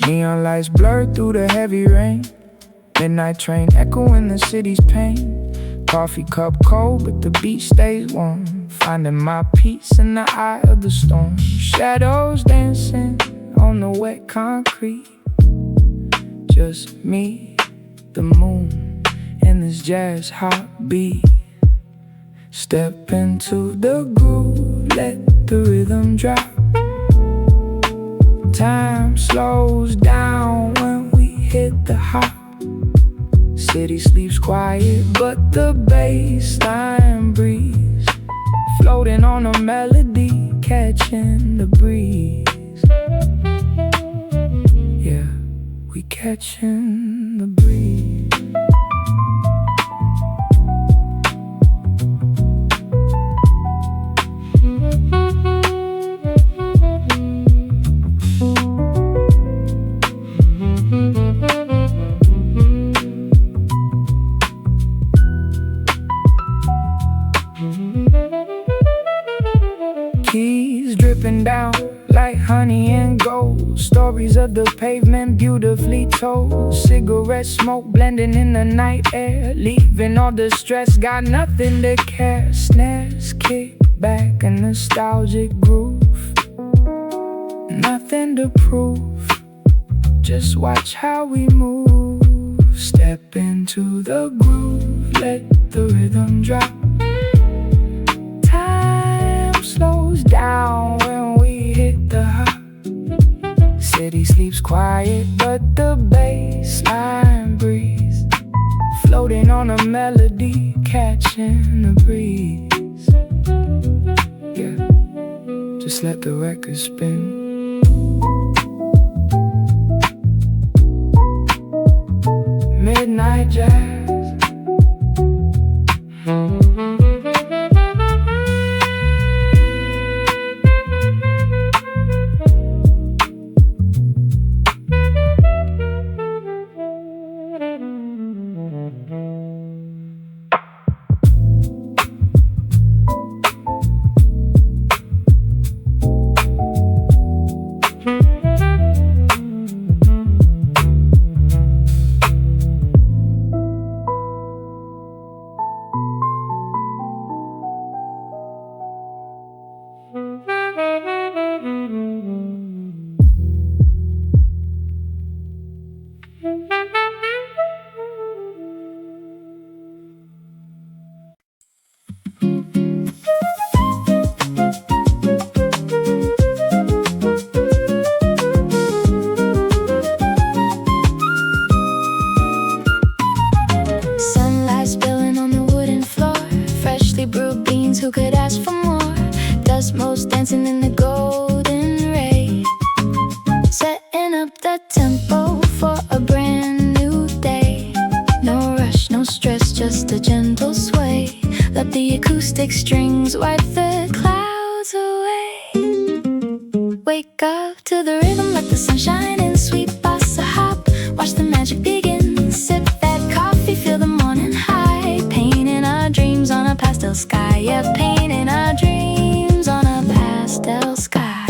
Neon lights blurred through the heavy rain. Midnight train echo in the city's pain. Coffee cup cold, but the beach stays warm. Finding my peace in the eye of the storm. Shadows dancing on the wet concrete. Just me, the moon, and this jazz hop beat. Step into the groove, let the rhythm drop. Time slows down when we hit the hop. City sleeps quiet, but the bassline breeze. Floating on a melody, catching the breeze. Yeah, we catching the breeze. Keys dripping down like honey and gold. Stories of the pavement beautifully told. Cigarette smoke blending in the night air. Leaving all the stress, got nothing to care. Snares kick back, a nostalgic groove. Nothing to prove, just watch how we move. Step into the groove, let the rhythm drop. Slows down when we hit the hop. City sleeps quiet, but the bassline breeze. Floating on a melody, catching the breeze. Yeah, just let the record spin. Midnight jazz. Who could ask for more? Dust motes dancing in the golden ray, setting up the tempo for a brand new day. No rush, no stress, just a gentle sway. Let the acoustic strings wipe the clouds away. Wake up to the rhythm, let the sun shine in. Sweet bossa hop, watch the magic begin. Sip that coffee, feel the morning high. Painting our dreams on a pastel sky. Yeah, painting our dreams on a pastel sky.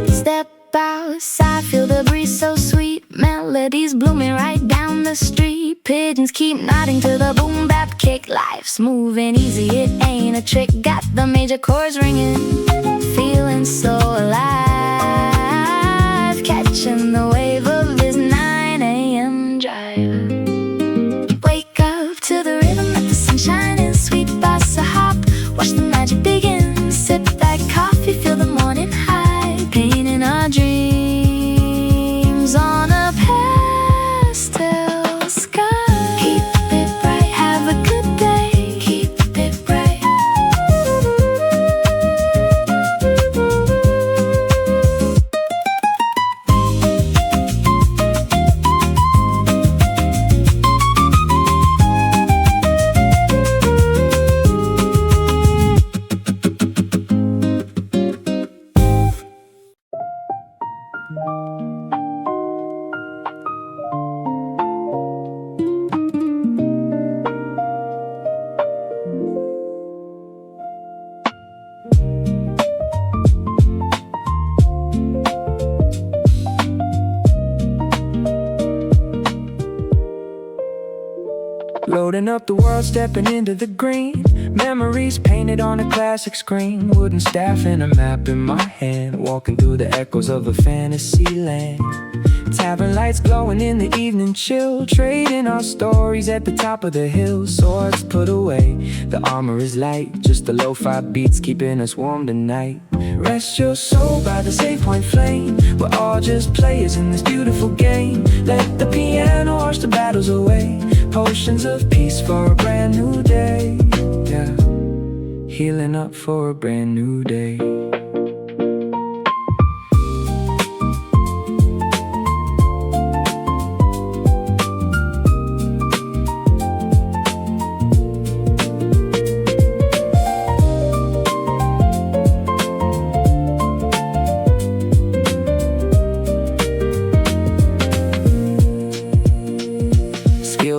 Step outside, feel the breeze so sweet. Melodies blooming right down the street. Pigeons keep nodding to the boom bap kick. Life's moving easy, it ain't a trick. Got the major chords ringing, feeling so alive. Floating up the world, stepping into the green. Memories painted on a classic screen. Wooden staff and a map in my hand. Walking through the echoes of a fantasy land. Tavern lights glowing in the evening chill. Trading our stories at the top of the hill. Swords put away, the armor is light. Just the lo-fi beats keeping us warm tonight. Rest your soul by the save point flame. We're all just players in this beautiful game. Let the piano wash the battles away. Potions of peace for a brand new day. Yeah, healing up for a brand new day.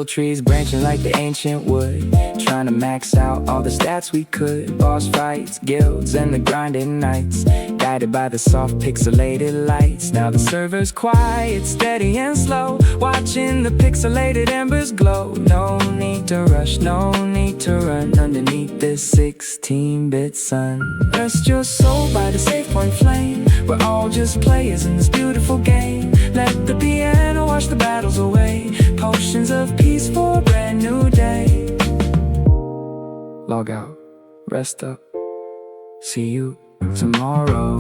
Trees branching like the ancient wood, trying to max out all the stats we could. Boss fights, guilds, and the grinding nights, guided by the soft pixelated lights. Now the server's quiet, steady and slow, watching the pixelated embers glow. No need to rush, no need to run underneath this 16-bit sun. Rest your soul by the save point flame. We're all just players in this beautiful game. Let the piano wash the battles away. Potions of peace for a brand new day. Log out, rest up, see you tomorrow.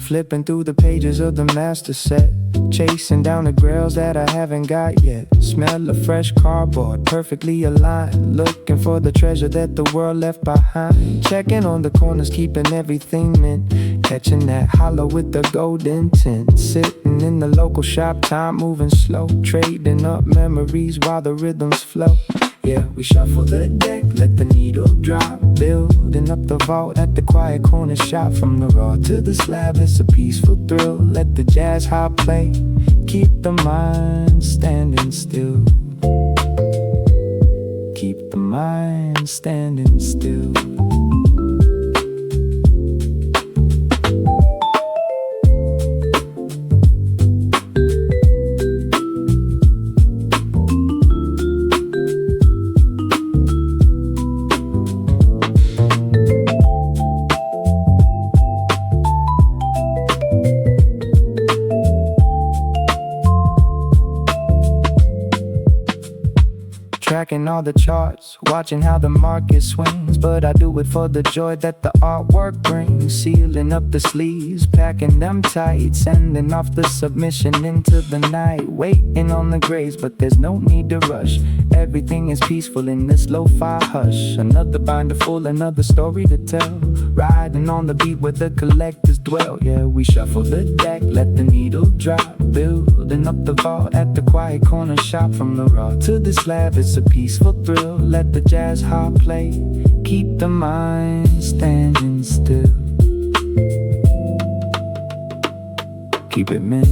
Flipping through the pages of the master set, chasing down the grails that I haven't got yet. Smell of fresh cardboard, perfectly aligned. Looking for the treasure that the world left behind. Checking on the corners, keeping everything mint. Catching that hollow with the golden tint. Sitting in the local shop, time moving slow. Trading up memories while the rhythms flow. Yeah, we shuffle the deck, let the needle drop. Building up the vault at the quiet corner shop. From the raw to the slab, it's a peaceful thrill. Let the jazz hop play, keep the mind standing still. Keep the mind standing still. Tracking all the charts, watching how the market swings. But I do it for the joy that the artwork brings. Sealing up the sleeves, packing them tight. Sending off the submission into the night. Waiting on the graves, but there's no need to rush. Everything is peaceful in this lo-fi hush. Another binder full, another story to tell. Riding on the beat where the collectors dwell. Yeah, we shuffle the deck, let the needle drop. Building up the vault at the quiet corner shop. From the raw to the slab, it's a peaceful thrill. Let the jazz hop play, keep the mind standing still. Keep it mint.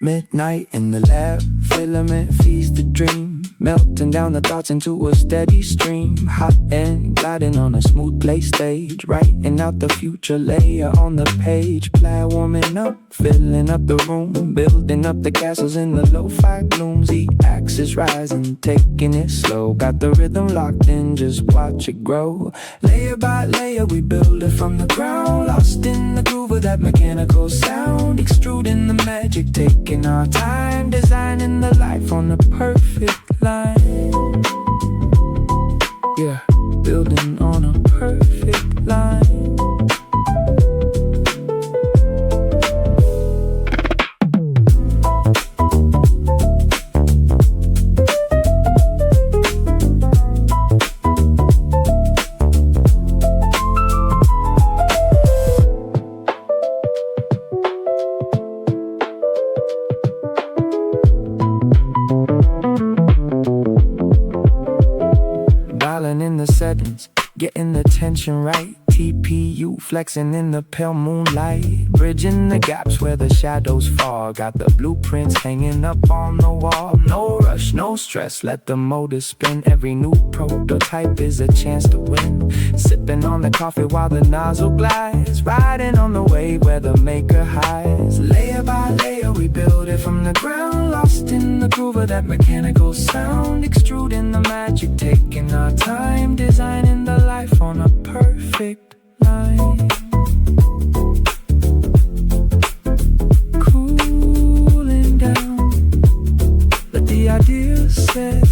Midnight in the lab, filament feeds the dream, melting down the thoughts into a steady stream. Hot and gliding on a smooth play stage, writing out the future layer on the page. Plaid warming up, filling up the room, building up the castles in the lo-fi glooms. The axis rising, taking it slow, got the rhythm locked in, just watch it grow. Layer by layer we build it from the ground, lost in the groove of that mechanical sound, extruding the magic, taking our time, designing the life on the perfect line. Yeah, building on a perfect line. In the settings, getting the tension right. TPU flexing in the pale moonlight, bridging the gaps where the shadows fall. Got the blueprints hanging up on the wall. No rush, no stress, let the motor spin. Every new prototype is a chance to win. Sipping on the coffee while the nozzle glides, riding on the wave where the maker hides. Layer by layer we build it from the ground, lost in the groove of that mechanical sound, extruding the magic, taking our time, designing the life on a perfect line. Cooling down, let the idea set.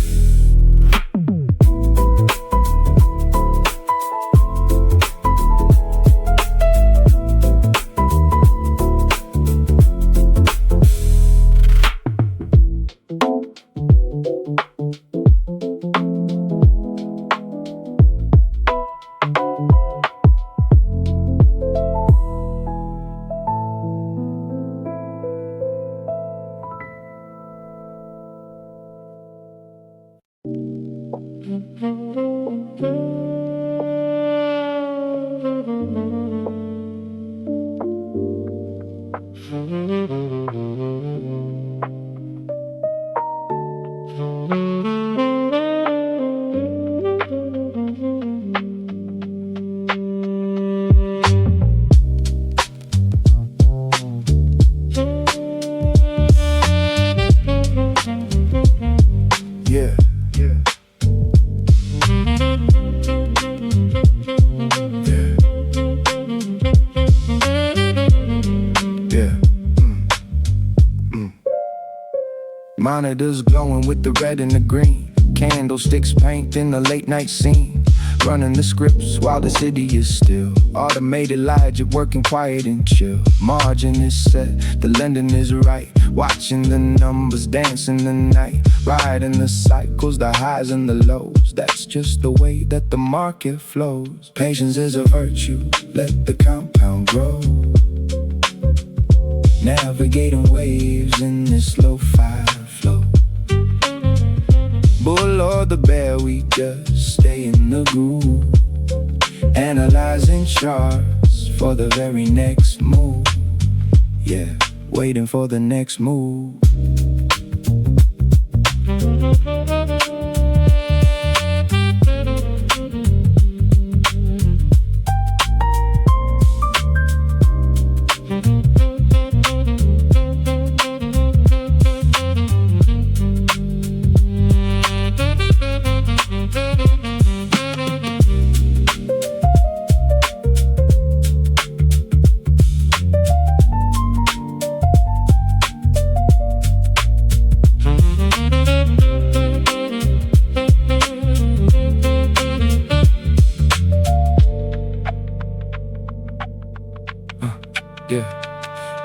Monitors glowing with the red and the green, candlesticks painting the late night scene, running the scripts while the city is still. Automated logic working quiet and chill. Margin is set, the lending is right, watching the numbers dance in the night, riding the cycles, the highs and the lows. That's just the way that the market flows. Patience is a virtue, let the compound grow. Navigating waves in this lo-fi flow. Bull or the bear, we just stay in the groove, analyzing charts for the very next move. Yeah, waiting for the next move.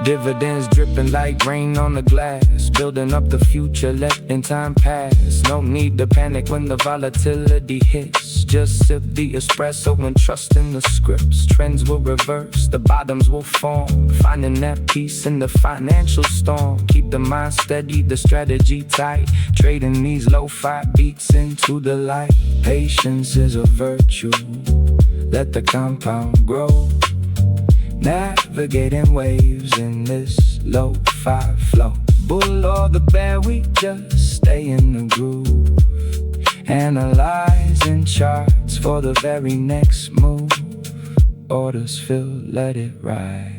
Dividends dripping like rain on the glass, building up the future, letting time pass. No need to panic when the volatility hits. Just sip the espresso and trust in the scripts. Trends will reverse, the bottoms will form, finding that peace in the financial storm. Keep the mind steady, the strategy tight, trading these lo-fi beats into the light. Patience is a virtue, let the compound grow. Navigating waves in this lo-fi flow. bull or the bear, we just stay in the groove. Analyzing charts for the very next move. Orders fill, let it ride.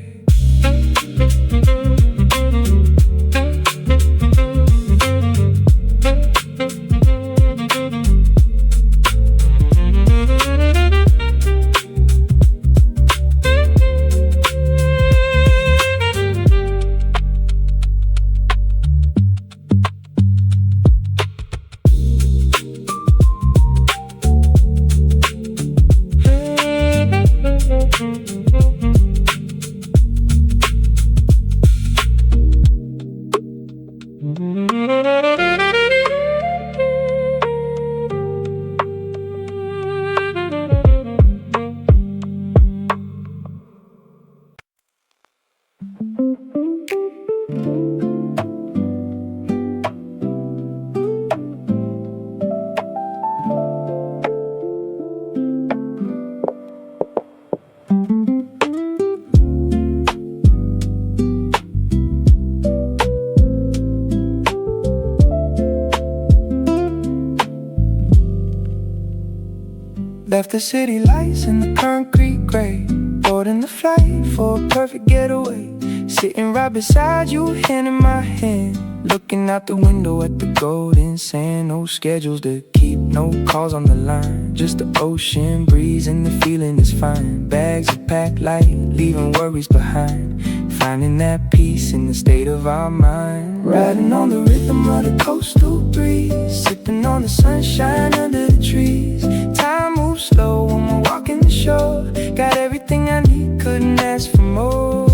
Left the city lights in the concrete gray, boarding the flight for a perfect getaway. Sitting right beside you, hand in my hand, looking out the window at the golden sand. No schedules to keep, no calls on the line, just the ocean breeze and the feeling is fine. Bags are packed light, leaving worries behind, finding that peace in the state of our mind. Riding on the rhythm of the coastal breeze, sipping on the sunshine under the trees. Time moves slow when we're walking the shore. Got everything I need, couldn't ask for more.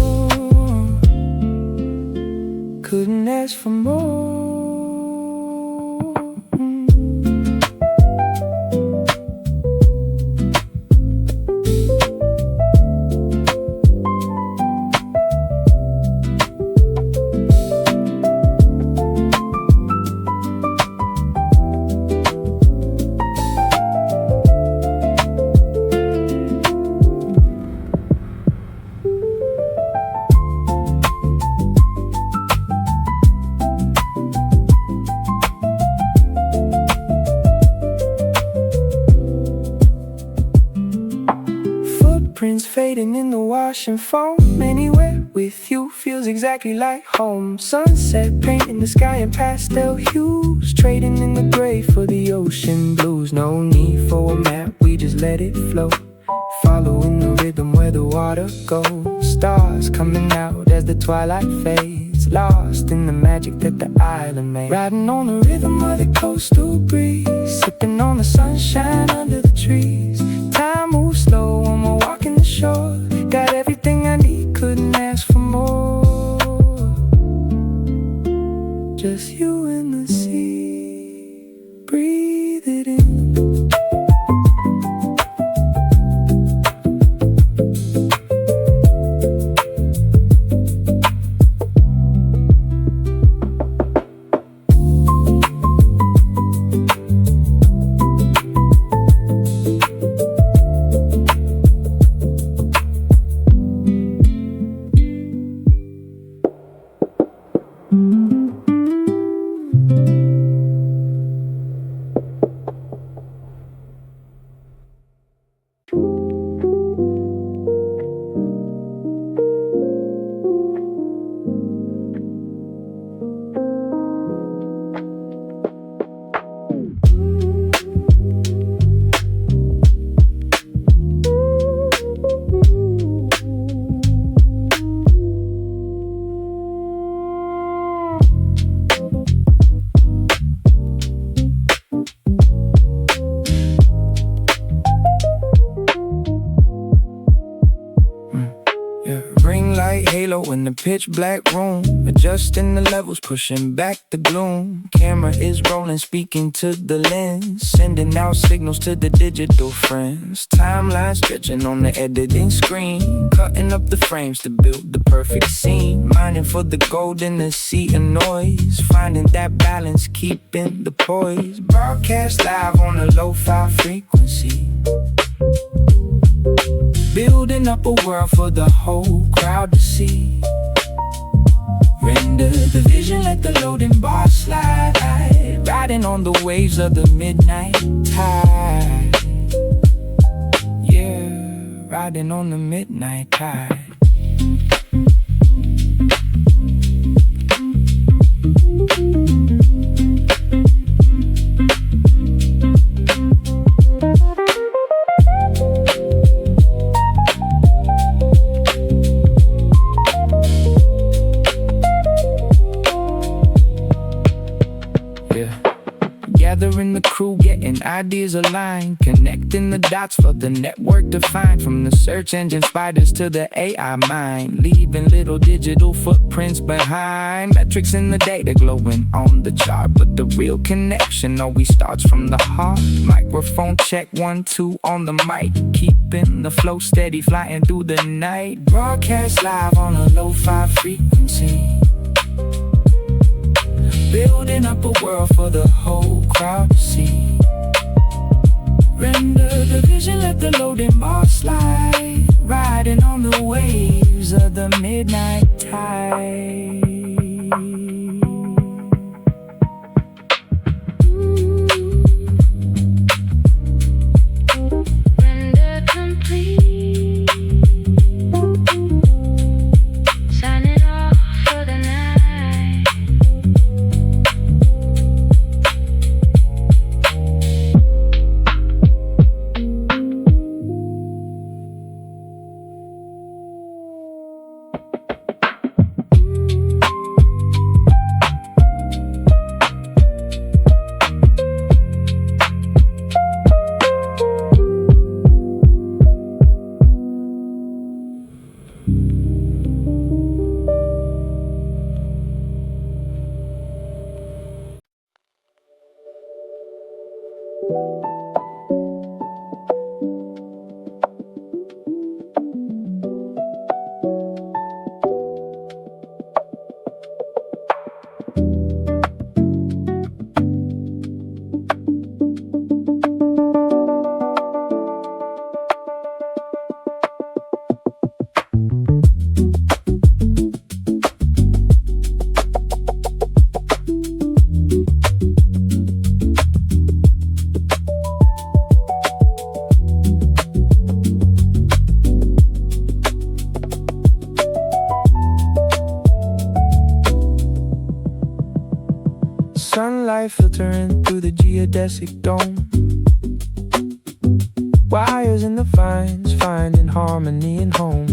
Couldn't ask for more. Footprints fading in the wash and foam. Anywhere with you feels exactly like home. Sunset painting the sky in pastel hues, trading in the gray for the ocean blues. No need for a map, we just let it flow, following the rhythm where the water goes. Stars coming out as the twilight fades, lost in the magic that the island made. Riding on the rhythm of the coastal breeze, sipping on the sunshine under the trees. Time moves slow when we're walking the shore. Got everything I need, couldn't ask for more. Just you and the sea, breathe it in. Halo in the pitch black room, adjusting the levels, pushing back the gloom. Camera is rolling, speaking to the lens, sending out signals to the digital friends. Timeline stretching on the editing screen, cutting up the frames to build the perfect scene. Mining for the gold in the sea of noise, finding that balance, keeping the poise. Broadcast live on a lo-fi frequency, building up a world for the whole crowd to see. Render the vision, let the loading bar slide. Riding on the waves of the midnight tide. Yeah, riding on the midnight tide. Gathering the crew, getting ideas aligned, connecting the dots for the network to find. From the search engine spiders to the AI mind, leaving little digital footprints behind. Metrics in the data glowing on the chart, but the real connection always starts from the heart. Microphone check 1 2 on the mic, keeping the flow steady, flying through the night. Broadcast live on a lo-fi frequency, building up a world for the whole crowd to see. Render the vision, let the loading bar slide. Riding on the waves of the midnight tide. Render complete. Signing off for the night. Sunlight filtering through the geodesic dome. Wires in the vines, finding harmony in home.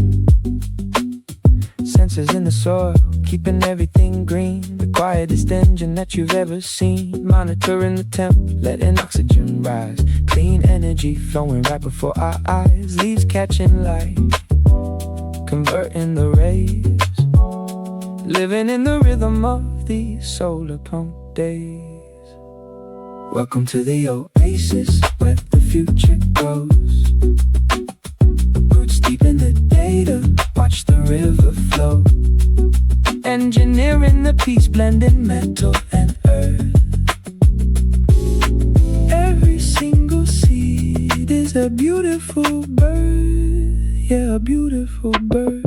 Sensors in the soil, keeping everything green. The quietest engine that you've ever seen. Monitoring the temp, letting oxygen rise. Clean energy flowing right before our eyes. Leaves catching light, converting the rays. Living in the rhythm of these solar pump days. Welcome to the oasis where the future grows. Roots deep in the data, watch the river flow. Engineering the peace, blending metal and earth. Every single seed is a beautiful bird. Yeah, a beautiful bird.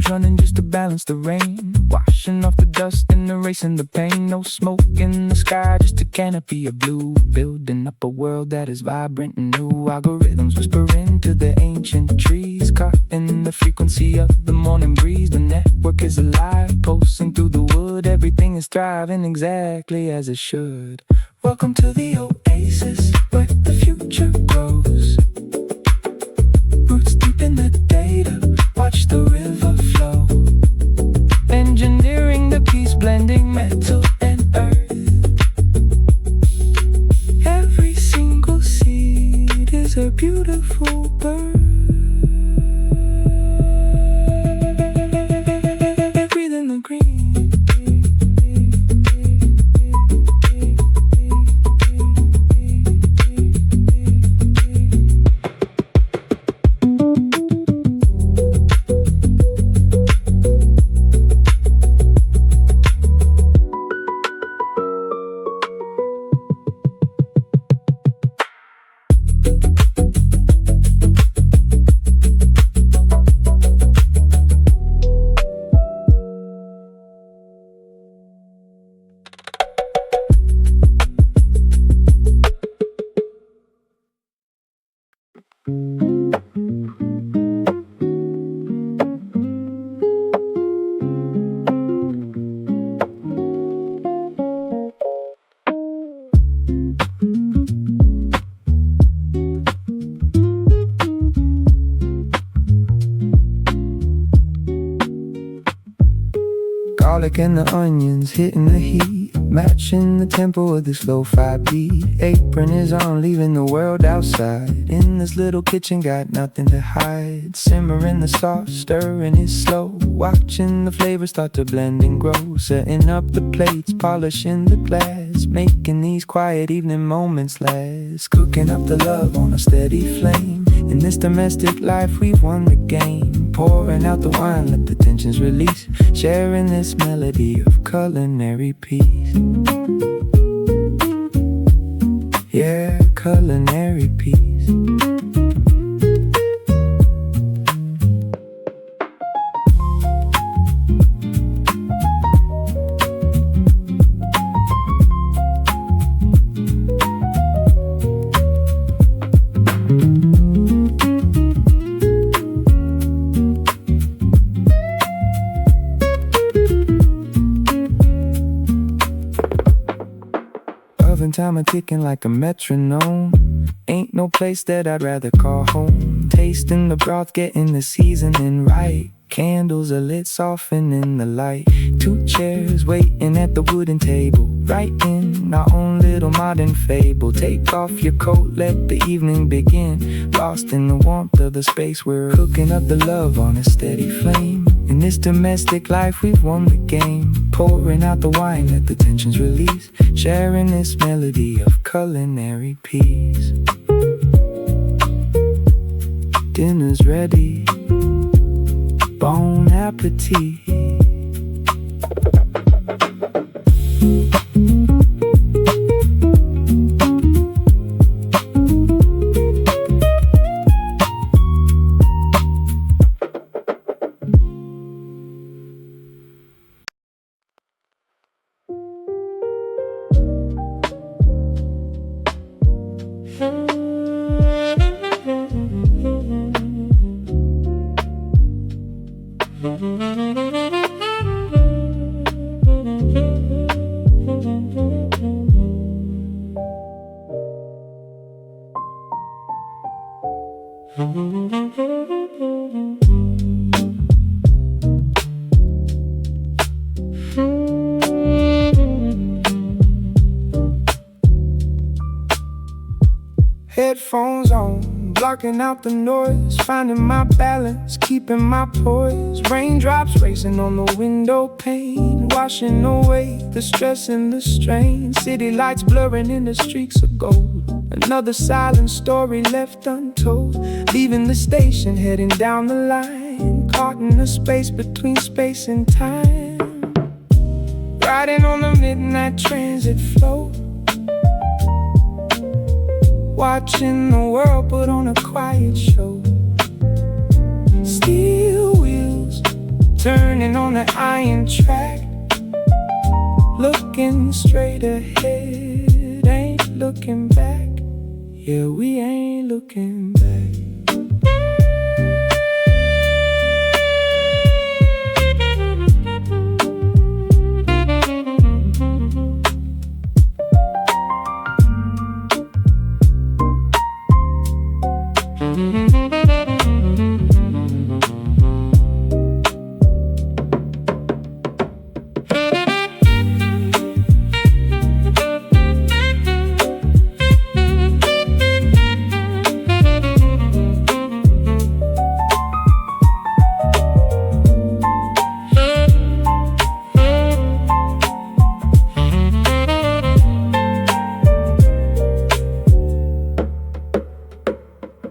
Running just to balance the rain, washing off the dust and erasing the pain. No smoke in the sky, just a canopy of blue, building up a world that is vibrant and new. Algorithms whispering to the ancient trees, caught in the frequency of the morning breeze. The network is alive, pulsing through the wood. Everything is thriving exactly as it should. Welcome to the oasis where the future grows. Roots deep in the data, watch the river flow. Engineering the peace, blending metal and earth. garlic and the onions hitting the heat, matching the tempo of this lo-fi beat. Apron is on, leaving the world outside. In this little kitchen, got nothing to hide. Simmering the sauce, stirring it slow, watching the flavors start to blend and grow. Setting up the plates, polishing the glass, making these quiet evening moments last. Cooking up the love on a steady flame. In this domestic life, we've won the game. Pouring out the wine, let the tensions release. Sharing this melody of culinary peace. Yeah, culinary peace. Oven timer ticking like a metronome. Ain't no place that I'd rather call home. Tasting the broth, getting the seasoning right. Candles are lit, softening the light. 2 chairs waiting at the wooden table, writing our own little modern fable. Take off your coat, let the evening begin. Lost in the warmth of the space, we're cooking up the love on a steady flame. In this domestic life, we've won the game. Pouring out the wine, let the tensions release. Sharing this melody of culinary peace. Dinner's ready, bon appetit. Headphones on, blocking out the noise, finding my balance, keeping my poise. Raindrops racing on the window pane, washing away the stress and the strain. City lights blurring in the streaks of gold. Another silent story left untold. Leaving the station, heading down the line, caught in the space between space and time. Riding on the midnight transit float, watching the world put on a quiet show. Steel wheels turning on the iron track, looking straight ahead, ain't looking back. Yeah, we ain't looking back.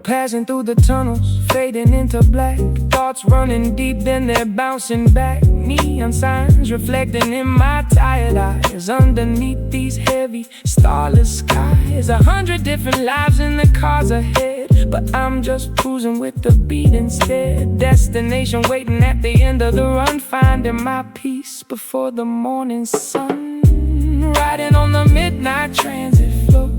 Passing through the tunnels, fading into black. Thoughts running deep, then they're bouncing back. Neon signs reflecting in my tired eyes. Underneath these heavy, starless skies, 100 different lives in the cars ahead, but I'm just cruising with the beat instead. Destination waiting at the end of the run, finding my peace before the morning sun. Riding on the midnight transit float,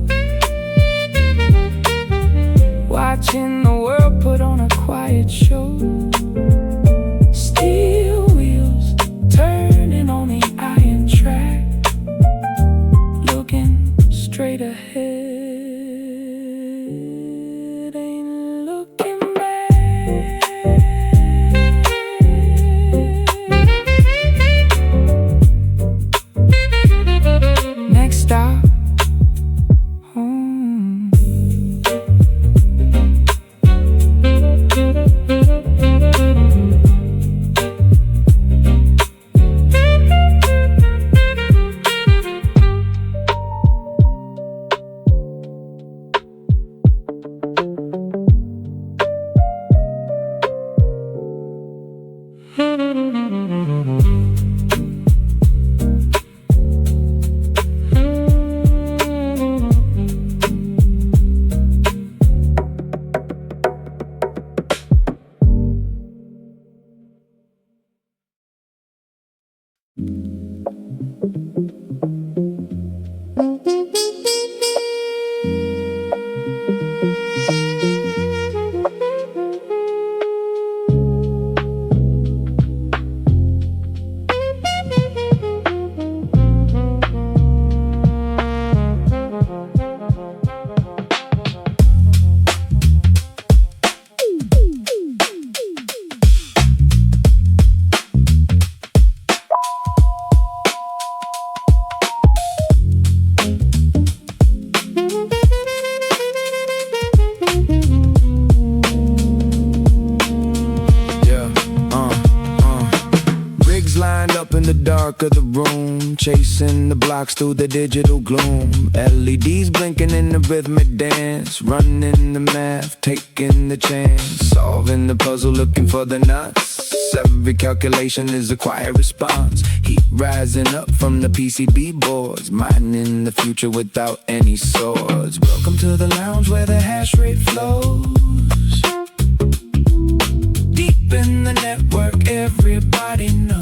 watching the world put on a quiet show. Steel wheels turning on the iron track, looking straight ahead, ain't looking back. chasing the blocks through the digital gloom. LEDs blinking in the rhythmic dance, running the math, taking the chance, solving the puzzle, looking for the nuts. Every calculation is a quiet response. Heat rising up from the PCB boards, mining the future without any swords. Welcome to the lounge where the hash rate flows. Deep in the network, everybody knows.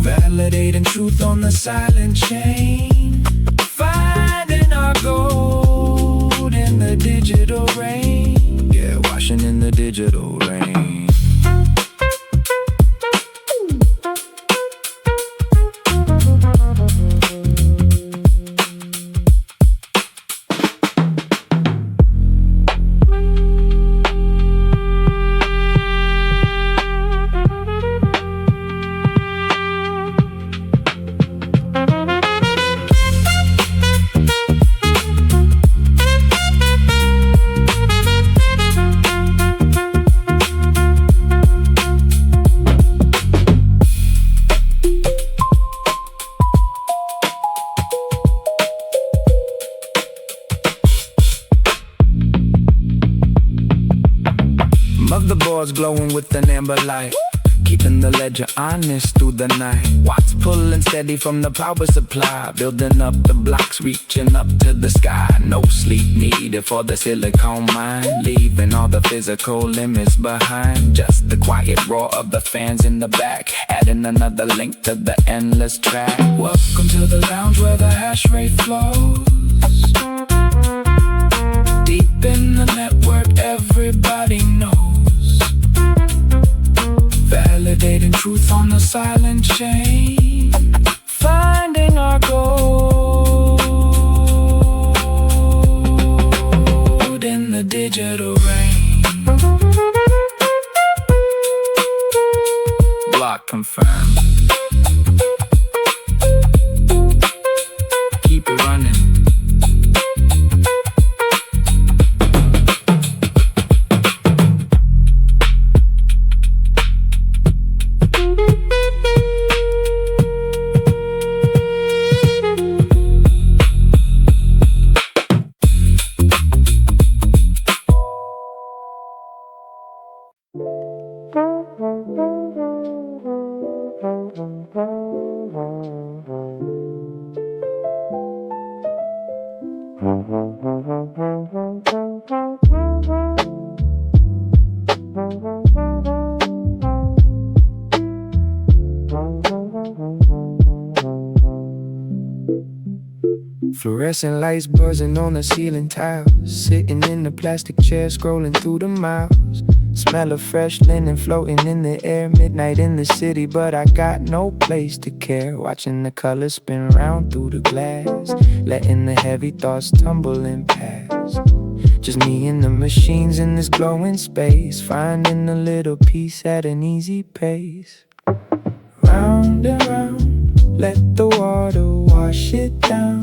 Validating truth on the silent chain, finding our gold in the digital rain. Yeah, washing in the digital rain. Motherboards glowing with an amber light, keeping the ledger honest through the night. Watts pulling steady from the power supply, building up the blocks, reaching up to the sky. No sleep needed for the silicone mine, leaving all the physical limits behind. Just the quiet roar of the fans in the back, adding another link to the endless track. Welcome to the lounge where the hash rate flows. Deep in the network, everybody knows. Validating truth on the silent chain, finding our gold in the digital rain. Block confirmed. Keep it running. Fluorescent lights buzzing on the ceiling tiles, sitting in the plastic chair, scrolling through the miles. Smell of fresh linen floating in the air, midnight in the city, but I got no place to care. Watching the colors spin round through the glass, letting the heavy thoughts tumble and pass. Just me and the machines in this glowing space, finding a little peace at an easy pace. Round and round, let the water wash it down.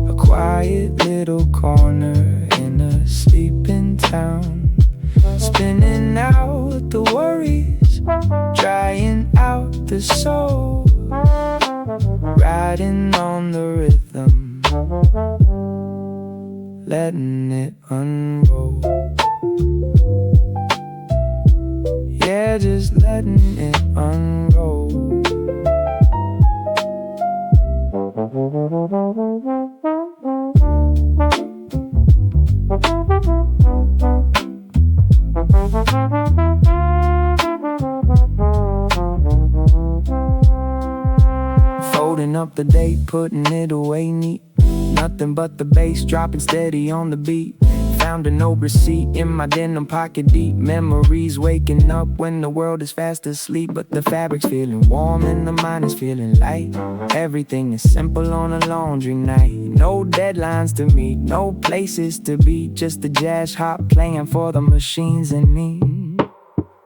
A quiet little corner in a sleeping town, spinning out the worries, drying out the soul, riding on the rhythm, letting it unroll. Yeah, just letting it unroll. Folding up the day, putting it away neat. Nothing but the bass dropping steady on the beat. Found an old receipt in my denim pocket deep. Memories waking up when the world is fast asleep, but the fabric's feeling warm and the mind is feeling light. Everything is simple on a laundry night. No deadlines to meet, no places to be, just the jazz hop playing for the machines and me.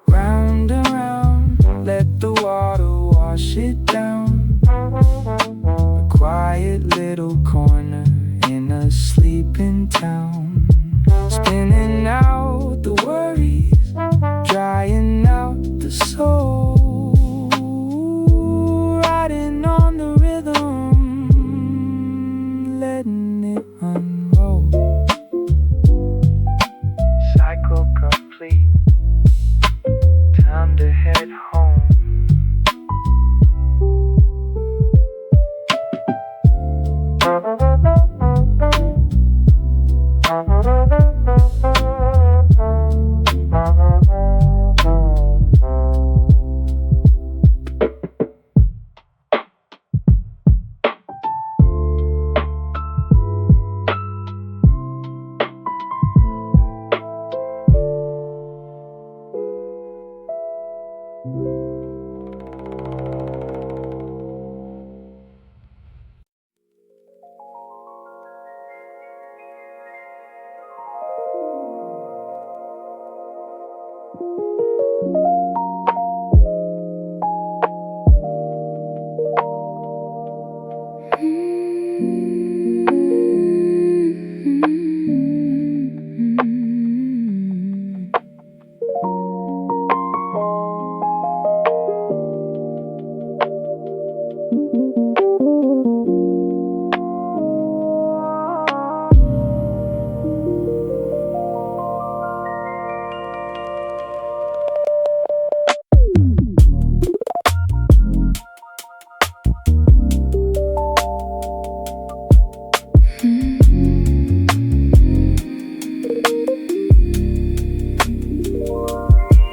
Round and round, let the water wash it down. A quiet little corner in a sleeping town, spinning out the worries, drying out the soul,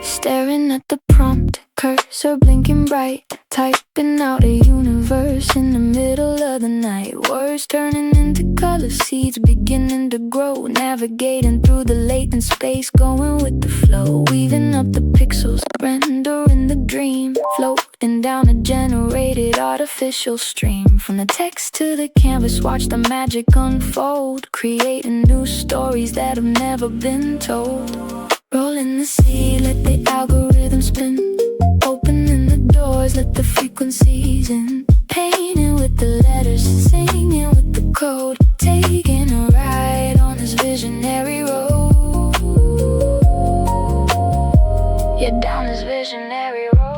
Staring at the prompt, cursor blinking bright, typing out a universe in the middle of the night. Words turning into color seeds, beginning to grow, navigating through the latent space, going with the flow, weaving up the pixels, rendering the dream, floating down a generated artificial stream. From the text to the canvas, watch the magic unfold, creating new stories that have never been told. Rolling the sea, let the algorithm spin, opening the doors, let the frequencies in, painting with the letters, singing with the code, taking a ride on this visionary road. Yeah, down this visionary road.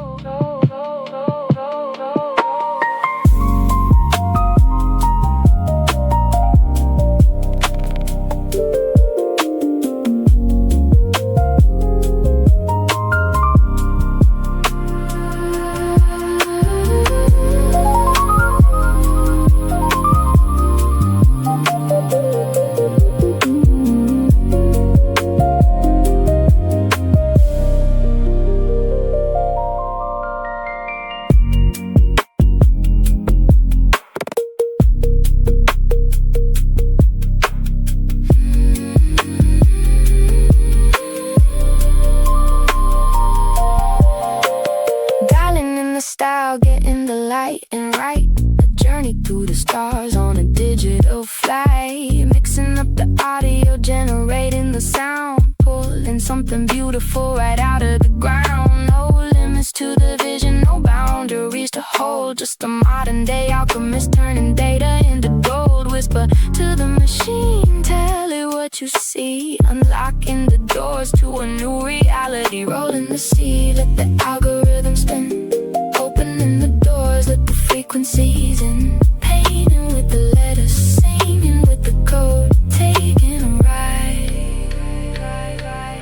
Style, getting the light and right, a journey through the stars on a digital flight, mixing up the audio, generating the sound, pulling something beautiful right out of the ground. No limits to the vision, no boundaries to hold, just a modern day alchemist turning data into gold. Whisper to the machine, tell it what you see, unlocking the doors to a new reality. Rolling the sea, let the algorithm spin, opening the doors, let the frequencies in, painting with the letters, singing with the code, taking a ride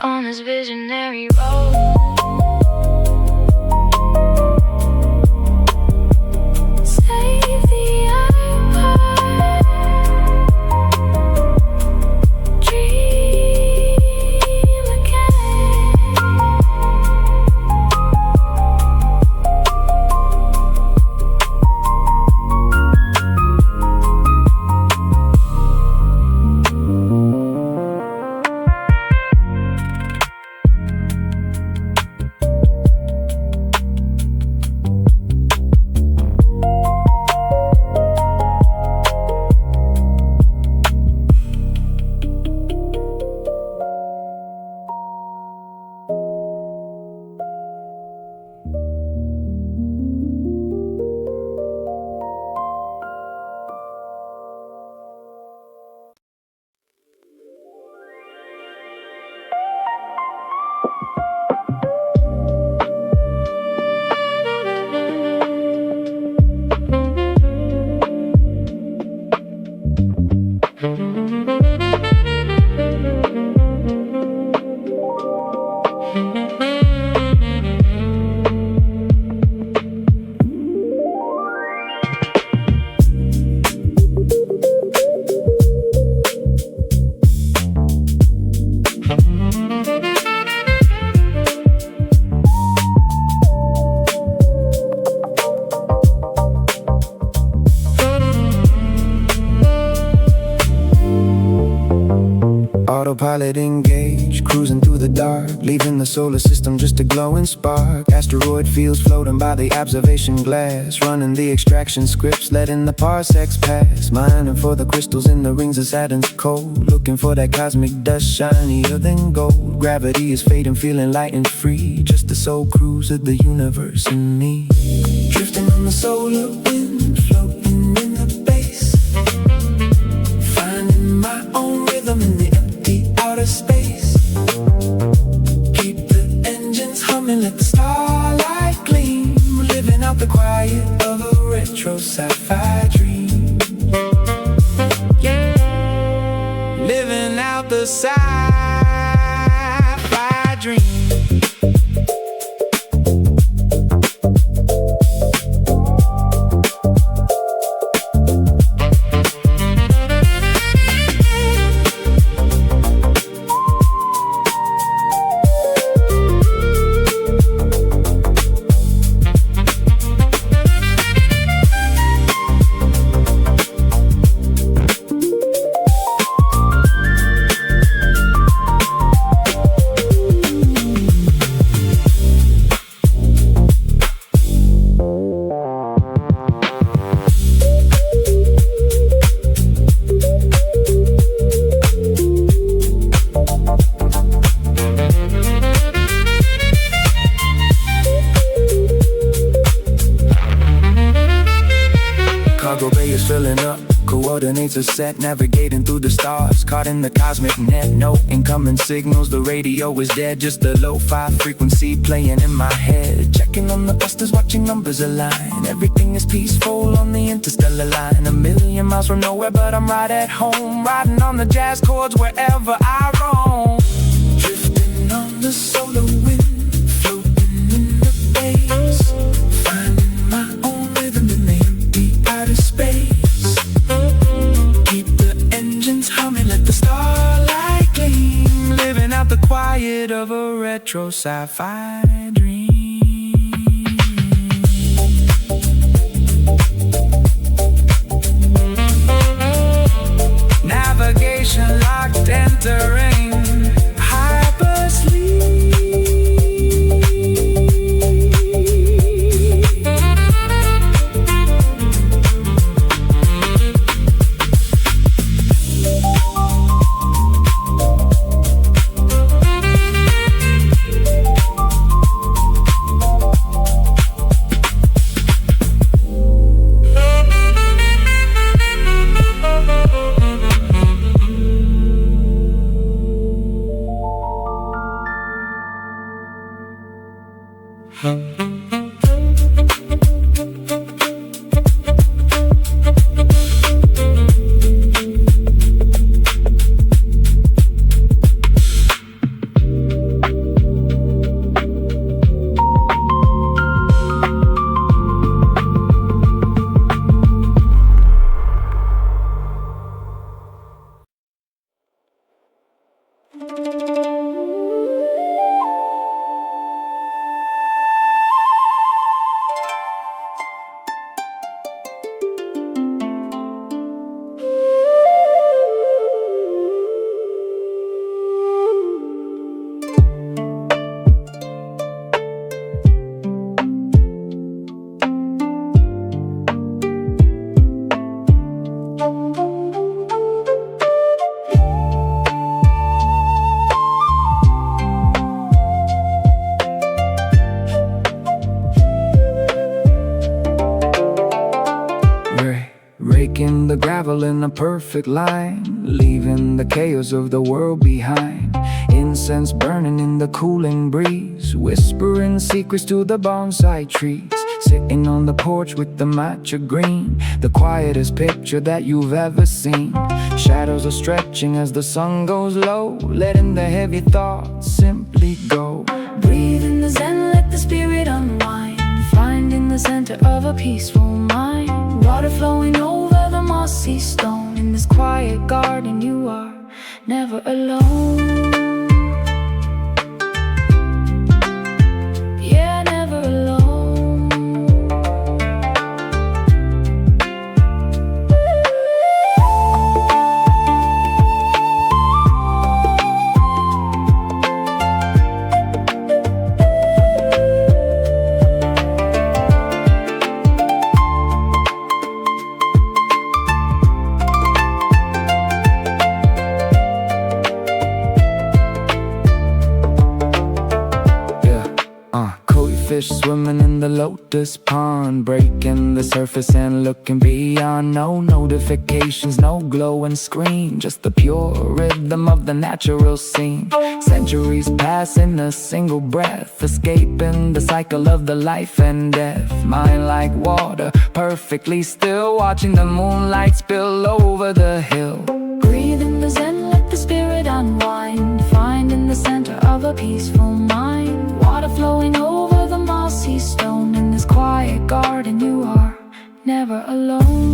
on this visionary road. Save the iPod, dream again. Autopilot engaged, cruising through the dark, leaving the solar system just a glowing spark. Asteroid fields floating by the observation glass, running the extraction scripts, letting the parsecs pass. Mining for the crystals in the rings of Saturn's cold, looking for that cosmic dust shinier than gold. Gravity is fading, feeling light and free, just a soul cruise of the universe and me. Drifting on the solar wind, floating in the bass, finding my own rhythm in the outer space. Keep the engines humming, let the starlight gleam, living out the quiet of a retro retro sci-fi dream. Living out the sci-fi dream. Filling up, coordinates are set, navigating through the stars, caught in the cosmic net. No incoming signals, the radio is dead, just the lo-fi frequency playing in my head. Checking on the clusters, watching numbers align. Everything is peaceful on the interstellar line. A million miles from nowhere, but I'm right at home, riding on the jazz chords wherever I roam. Drifting on the solar wind, floating in the bass, finding my own rhythm in the empty outer space. Humming, let the starlight gleam, living out the quiet of a retro sci-fi dream. Navigation locked, entering hypersleep. Raking the gravel in a perfect line, leaving the chaos of the world behind. Incense burning in the cooling breeze, whispering secrets to the bonsai trees. Sitting on the porch with the matcha green, the quietest picture that you've ever seen. Shadows are stretching as the sun goes low, letting the heavy thoughts simply go. Breathe in the zen, let the spirit unwind, finding the center of a peaceful mind. Water flowing over the mossy stone, in this quiet garden you are never alone. Yeah, never alone. Fish swimming in the lotus pond. sun breaking the surface and looking beyond. No notifications, no glowing screen, just the pure rhythm of the natural scene. Centuries pass in a single breath, escaping the cycle of the life and death. Mind like water, perfectly still, watching the moonlight spill over the hill. Breathe in the zen, let the spirit unwind, find in the center of a peaceful mind. Water flowing over the mossy stone, in this quiet garden you are never alone.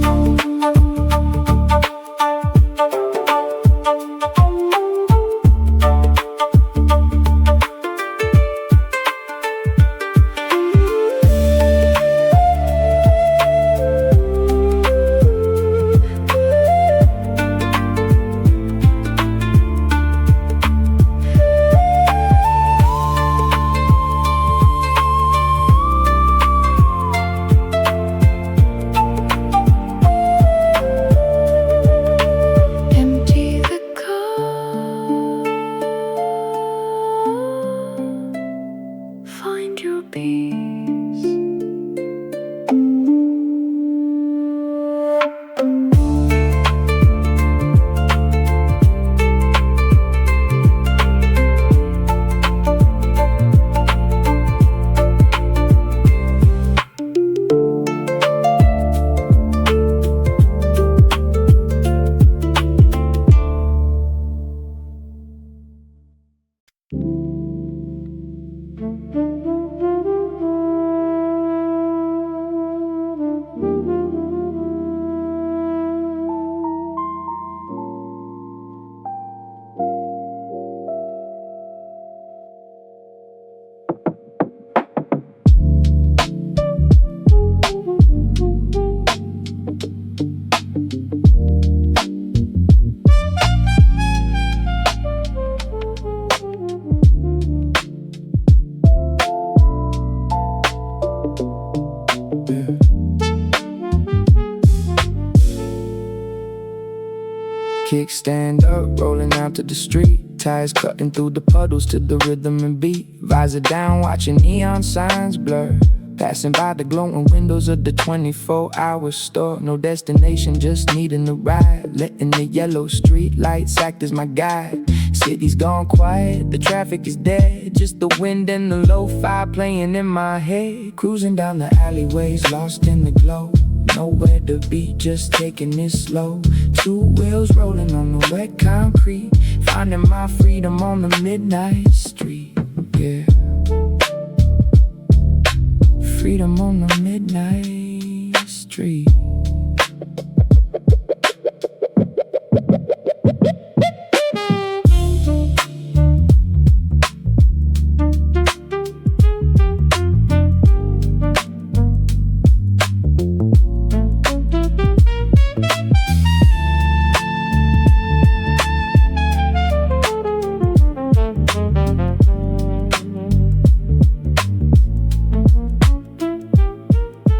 Kickstand up, rolling out to the street. Tires cutting through the puddles to the rhythm and beat. Visor down, watching neon signs blur. Passing by the glowing windows of the 24-hour store. No destination, just needing a ride. Letting the yellow street lights act as my guide. City's gone quiet, the traffic is dead. Just the wind and the lo-fi playing in my head. Cruising down the alleyways, lost in the glow. Nowhere to be, just taking it slow. Two wheels rolling on the wet concrete, finding my freedom on the midnight street. Yeah, freedom on the midnight street.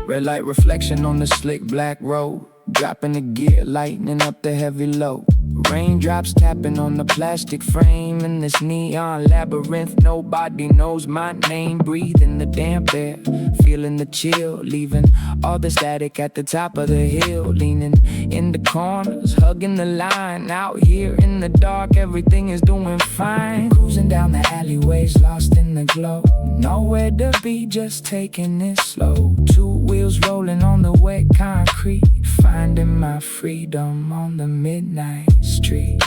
Red light reflection on the slick black road, dropping the gear, lightening up the heavy load. Raindrops tapping on the plastic frame in this neon labyrinth. Nobody knows my name. Breathing the damp air, feeling the chill, leaving all the static at the top of the hill. Leaning in the corners, hugging the line. Out here in the dark, everything is doing fine. Cruising down the alleyways, lost in the glow. Nowhere to be, just taking it slow. Two wheels rolling on the wet concrete, finding my freedom on the midnight street.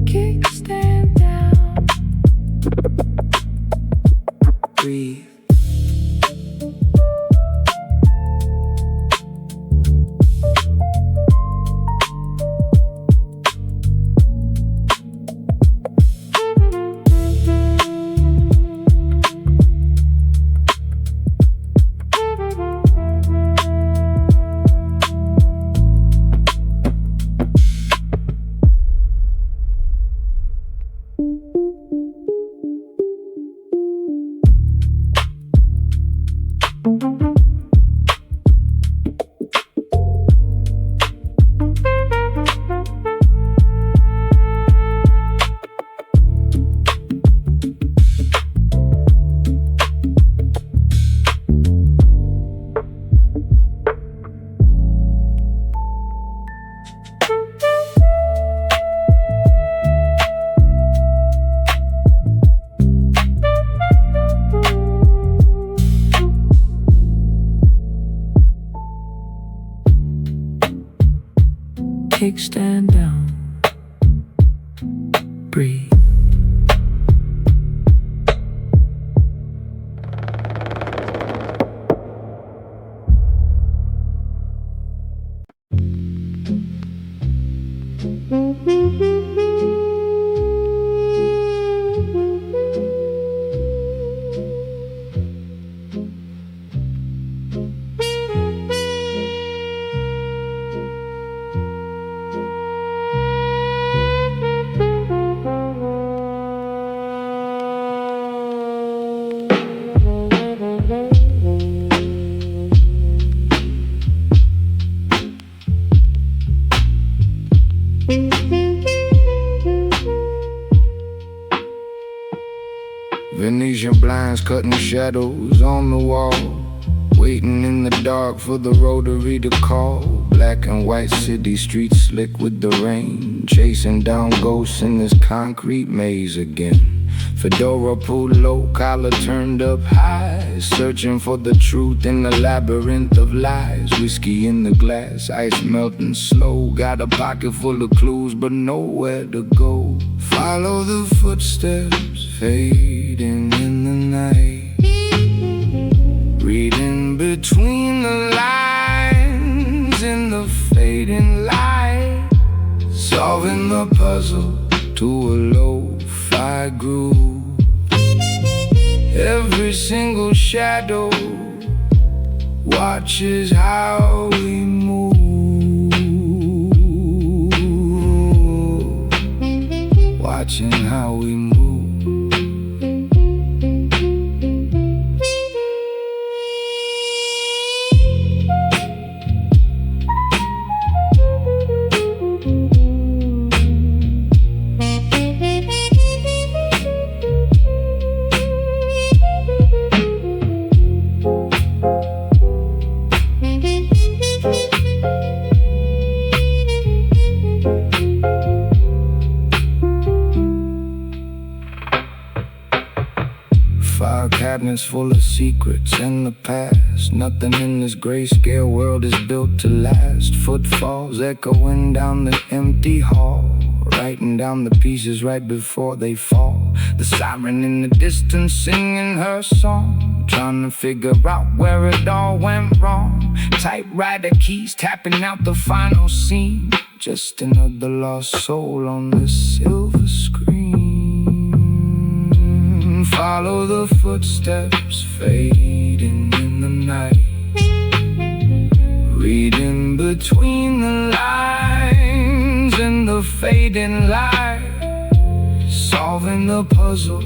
Kickstand down, breathe. stand down, breathe. Venetian blinds cutting shadows on the wall, waiting in the dark for the rotary to call. Black and white city streets slick with the rain, chasing down ghosts in this concrete maze again. Fedora pulled low, collar turned up high, searching for the truth in the labyrinth of lies. Whiskey in the glass, ice melting slow. Got a pocket full of clues, but nowhere to go. Follow the footsteps fading in the night, reading between the lines in the fading light, solving the puzzle to a lo-fi groove. Every single shadow watches how we move, watching how we move. File cabinets full of secrets in the past. Nothing in this grayscale world is built to last. Footfalls echoing down the empty hall, writing down the pieces right before they fall. The siren in the distance singing her song, trying to figure out where it all went wrong. Typewriter keys tapping out the final scene, just another lost soul on this silver screen. Follow the footsteps fading in the night, reading between the lines in the fading light, solving the puzzle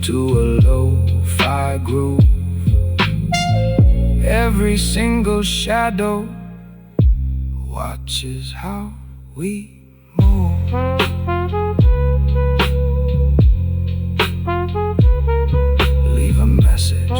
to a lo-fi groove. Every single shadow watches how we move. Leave a message.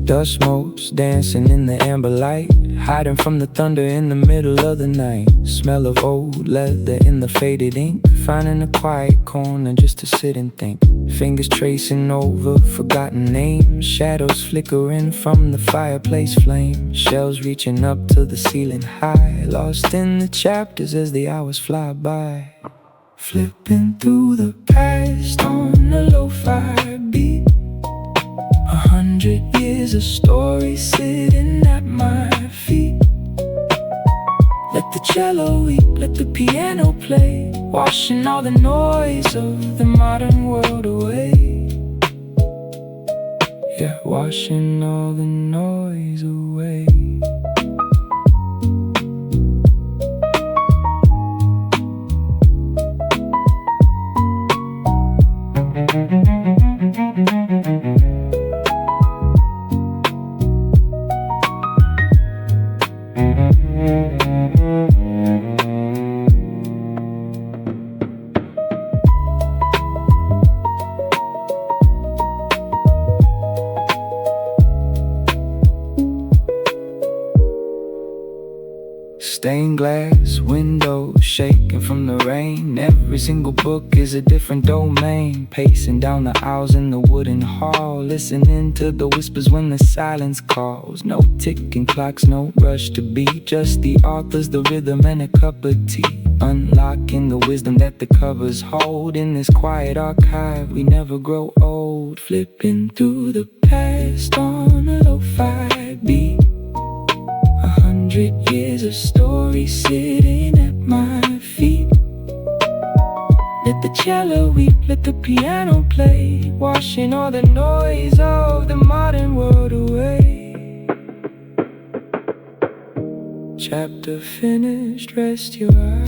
Dust motes dancing in the amber light, hiding from the thunder in the middle of the night. Smell of old leather in the faded ink, finding a quiet corner just to sit and think. Fingers tracing over forgotten names, shadows flickering from the fireplace flame, shells reaching up to the ceiling high, lost in the chapters as the hours fly by. Flipping through the past on a lo-fi beat, 100 years of stories sitting at my feet. Let the cello weep, let the piano play, washing all the noise of the modern world away. Yeah, washing all the noise away. Stained glass windows shaking from the rain. Every single book is a different domain. Pacing down the aisles in the wooden hall, listening to the whispers when the silence calls. No ticking clocks, no rush to beat, just the authors, the rhythm, and a cup of tea. Unlocking the wisdom that the covers hold. In this quiet archive, we never grow old. Flipping through the past on a lo-fi beat, 100 years of stories sitting at my feet. Let the cello weep, let the piano play, washing all the noise of the modern world away. Chapter finished, rest your eyes.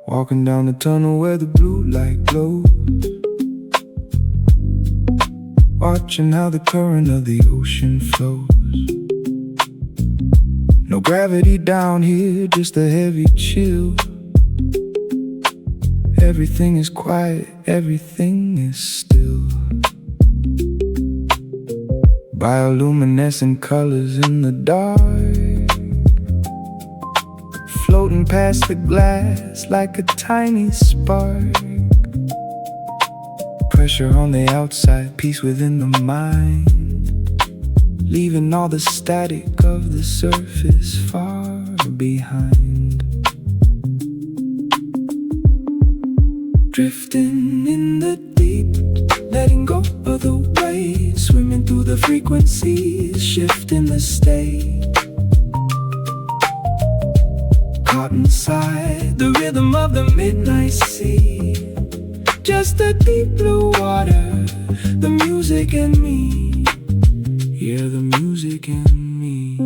Walking down the tunnel where the blue light glows, watching how the current of the ocean flows. No gravity down here, just a heavy chill. Everything is quiet, everything is still. Bioluminescent colors in the dark, floating past the glass like a tiny spark. Pressure on the outside, peace within the mind, leaving all the static of the surface far behind. Drifting in the deep, letting go of the waves, swimming through the frequencies, shifting the state. Caught inside the rhythm of the midnight sea, just the deep blue water, the music and me. Yeah, the music and me.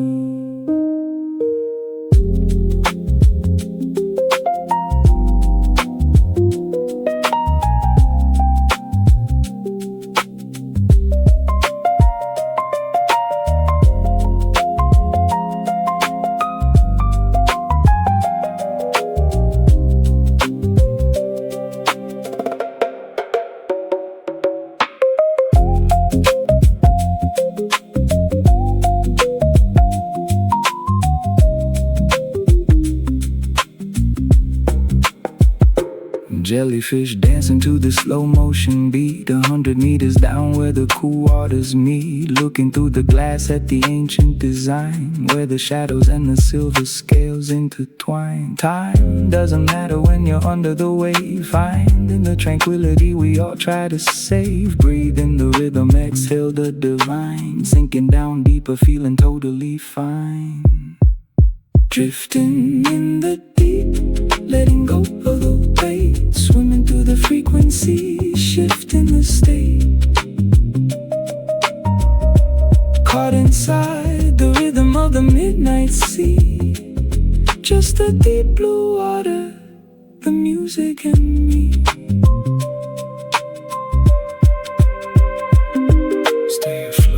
Jellyfish dancing to the slow motion beat, 100 meters down where the cool waters meet. Looking through the glass at the ancient design, where the shadows and the silver scales intertwine. Time doesn't matter when you're under the wave, finding the tranquility we all try to save. Breathe in the rhythm, exhale the divine, sinking down deeper, feeling totally fine. Drifting in the deep, letting go of the weight, swimming through the frequency, shifting the state. Caught inside the rhythm of the midnight sea, just the deep blue water, the music and me. Stay afloat.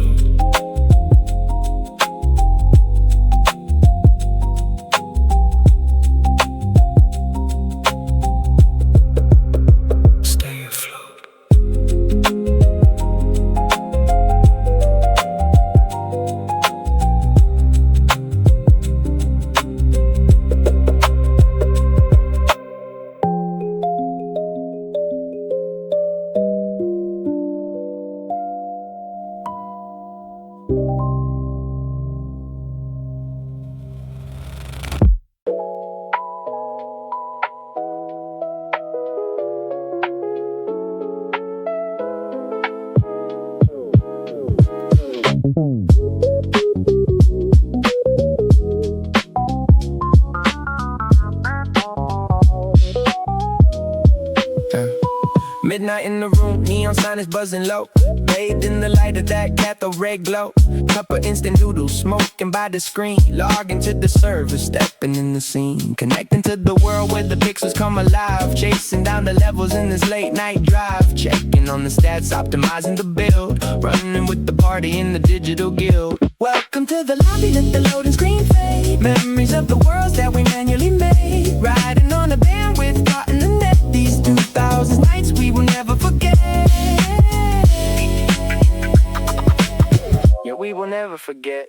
Stay afloat. Midnight in the room, neon sign is buzzing low. Bathed in the light of that cathode ray glow. Cup of instant noodles, smoking by the screen. Logging to the server, stepping in the scene. Connecting to the world where the pixels come alive. Chasing down the levels in this late night drive. Checking on the stats, optimizing the build. Running with the party in the digital guild. Welcome to the lobby, let the loading screen fade. Memories of the worlds that we manually made. Riding on a bandwidth, caught in the net. These 2000s nights we will never forget. Yeah, we will never forget.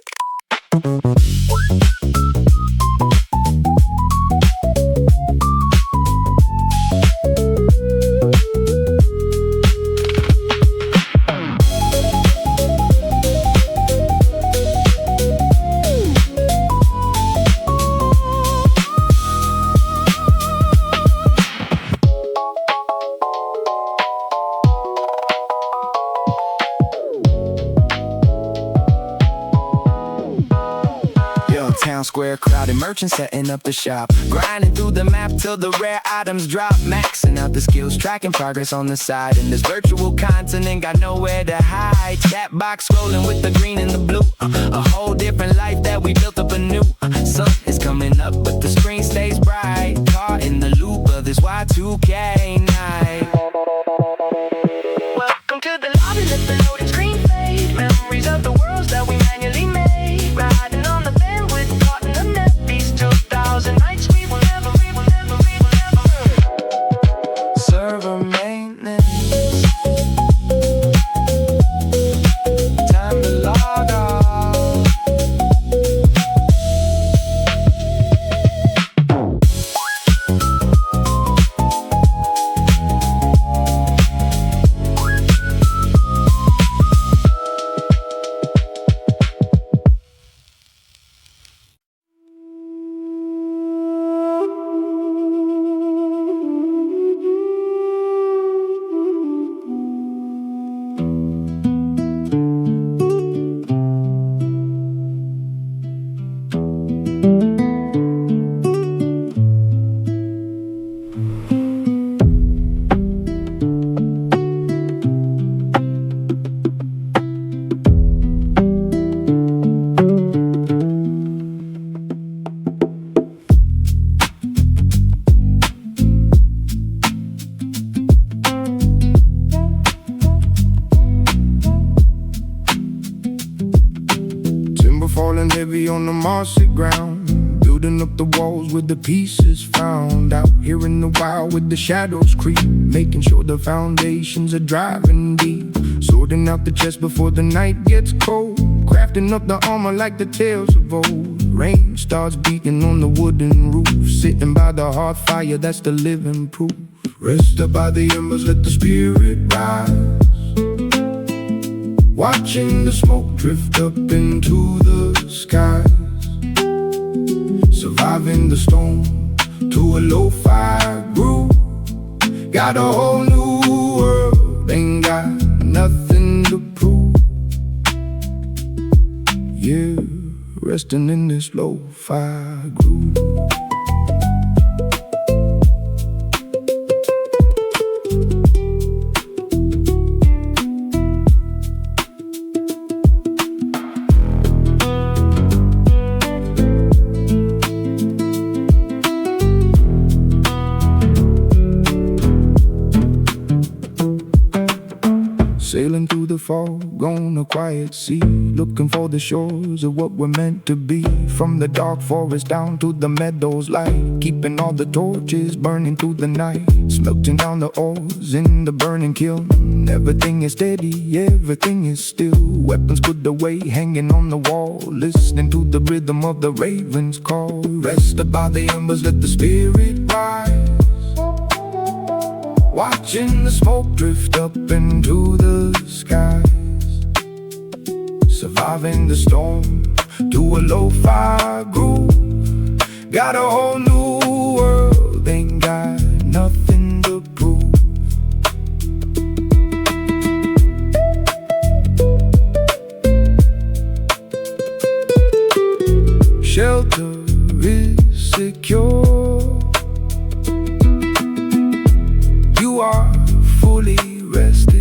Town square, crowded merchants setting up the shop. Grinding through the map till the rare items drop. Maxing out the skills, tracking progress on the side. And this virtual continent got nowhere to hide. Chat box scrolling with the green and the blue. A whole different life that we built up anew. Sun is coming up but the screen stays bright. Caught in the loop of this Y2K night. Welcome to the lobby, let the loading screen fade. Memories of the worlds that we manually made. Riding on the bandwidth, caught in the net. These 2000 nights we will never, we will never, we will never. Server maintenance. Time to log off. Falling heavy on the mossy ground, building up the walls with the pieces found. Out here in the wild with the shadows creep, making sure the foundations are driving deep. Sorting out the chest before the night gets cold, crafting up the armor like the tales of old. Rain starts beating on the wooden roof, sitting by the hearth fire, that's the living proof. Rested by the embers, let the spirit rise. Watching the smoke drift up into the skies. Surviving the storm to a lo-fi groove. Got a whole new world, ain't got nothing to prove. Yeah, resting in this lo-fi groove. Sailing through the fog on a quiet sea, looking for the shores of what we're meant to be. From the dark forest down to the meadows light, keeping all the torches burning through the night. Smelting down the ores in the burning kiln. Everything is steady, everything is still. Weapons put away, hanging on the wall, listening to the rhythm of the raven's call. Rested by the embers, let the spirit rise. Watching the smoke drift up into the skies. Surviving the storm to a lo-fi groove. Got a whole new world, ain't got nothing to prove. Shelter is secure. You are fully rested.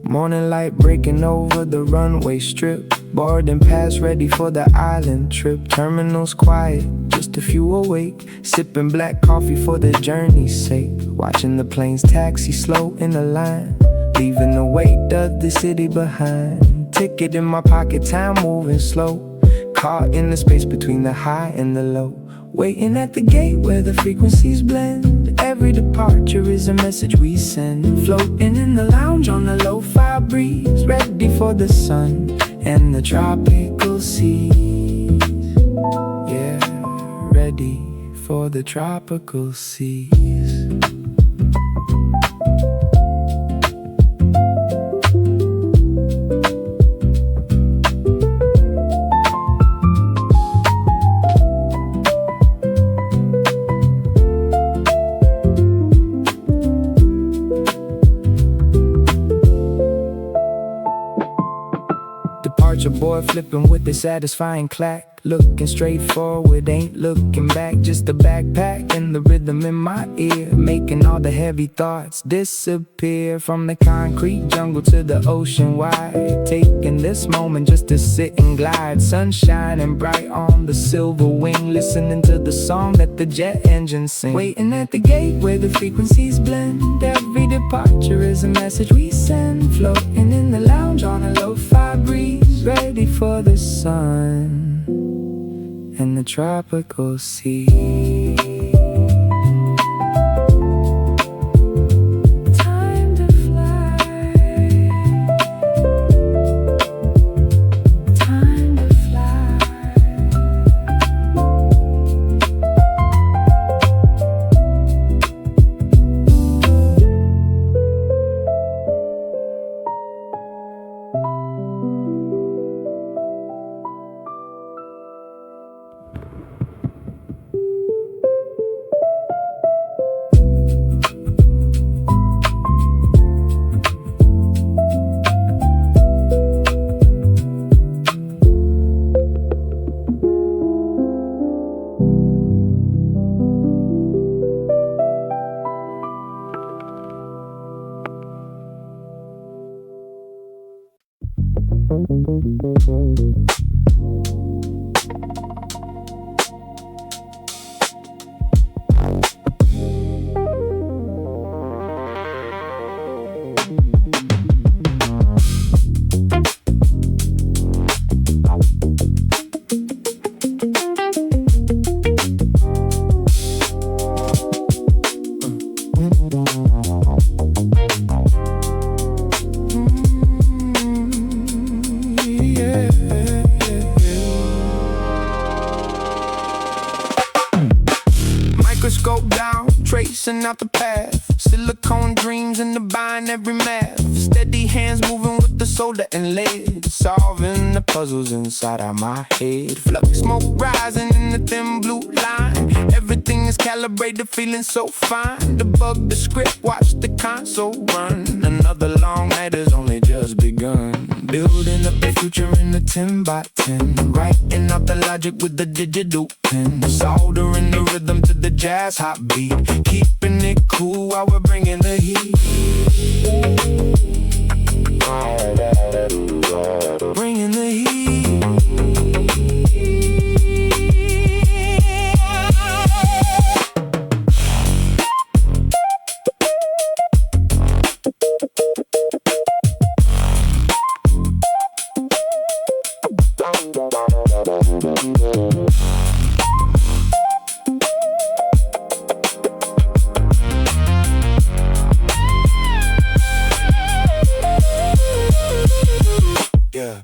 Morning light breaking over the runway strip. Boarding pass ready for the island trip. Terminals quiet, just a few awake. Sipping black coffee for the journey's sake. Watching the planes taxi slow in a line. Leaving the weight of the city behind. Ticket in my pocket, time moving slow. Caught in the space between the high and the low. Waiting at the gate where the frequencies blend. Every departure is a message we send. Floating in the lounge on the lo-fi breeze. Ready for the sun and the tropical seas. Yeah, ready for the tropical seas. Departure board flipping with the satisfying clack. Looking straight forward, ain't looking back. Just a backpack and the rhythm in my ear, making all the heavy thoughts disappear. From the concrete jungle to the ocean wide, taking this moment just to sit and glide. Sun shining bright on the silver wing, listening to the song that the jet engines sing. Waiting at the gate where the frequencies blend. Every departure is a message we send. Floating in the lounge on a lo-fi breeze, ready for the sun and the tropical sea. Time to fly. Time to fly. Microscope down, tracing out the path. Silicone dreams in the binary math. Steady hands moving with the solder and lead, solving the puzzles inside of my head. Fluffy smoke rising in the thin blue line. Everything is calibrated, feeling so fine. Debug the script, watch the console run. Another long night has only just begun. Building up the future in the 10 by 10. Writing out the logic with the digital pen. Soldering the rhythm to the jazz hop beat. Keeping it cool while we're bringing the heat. Bringing the heat. Yeah.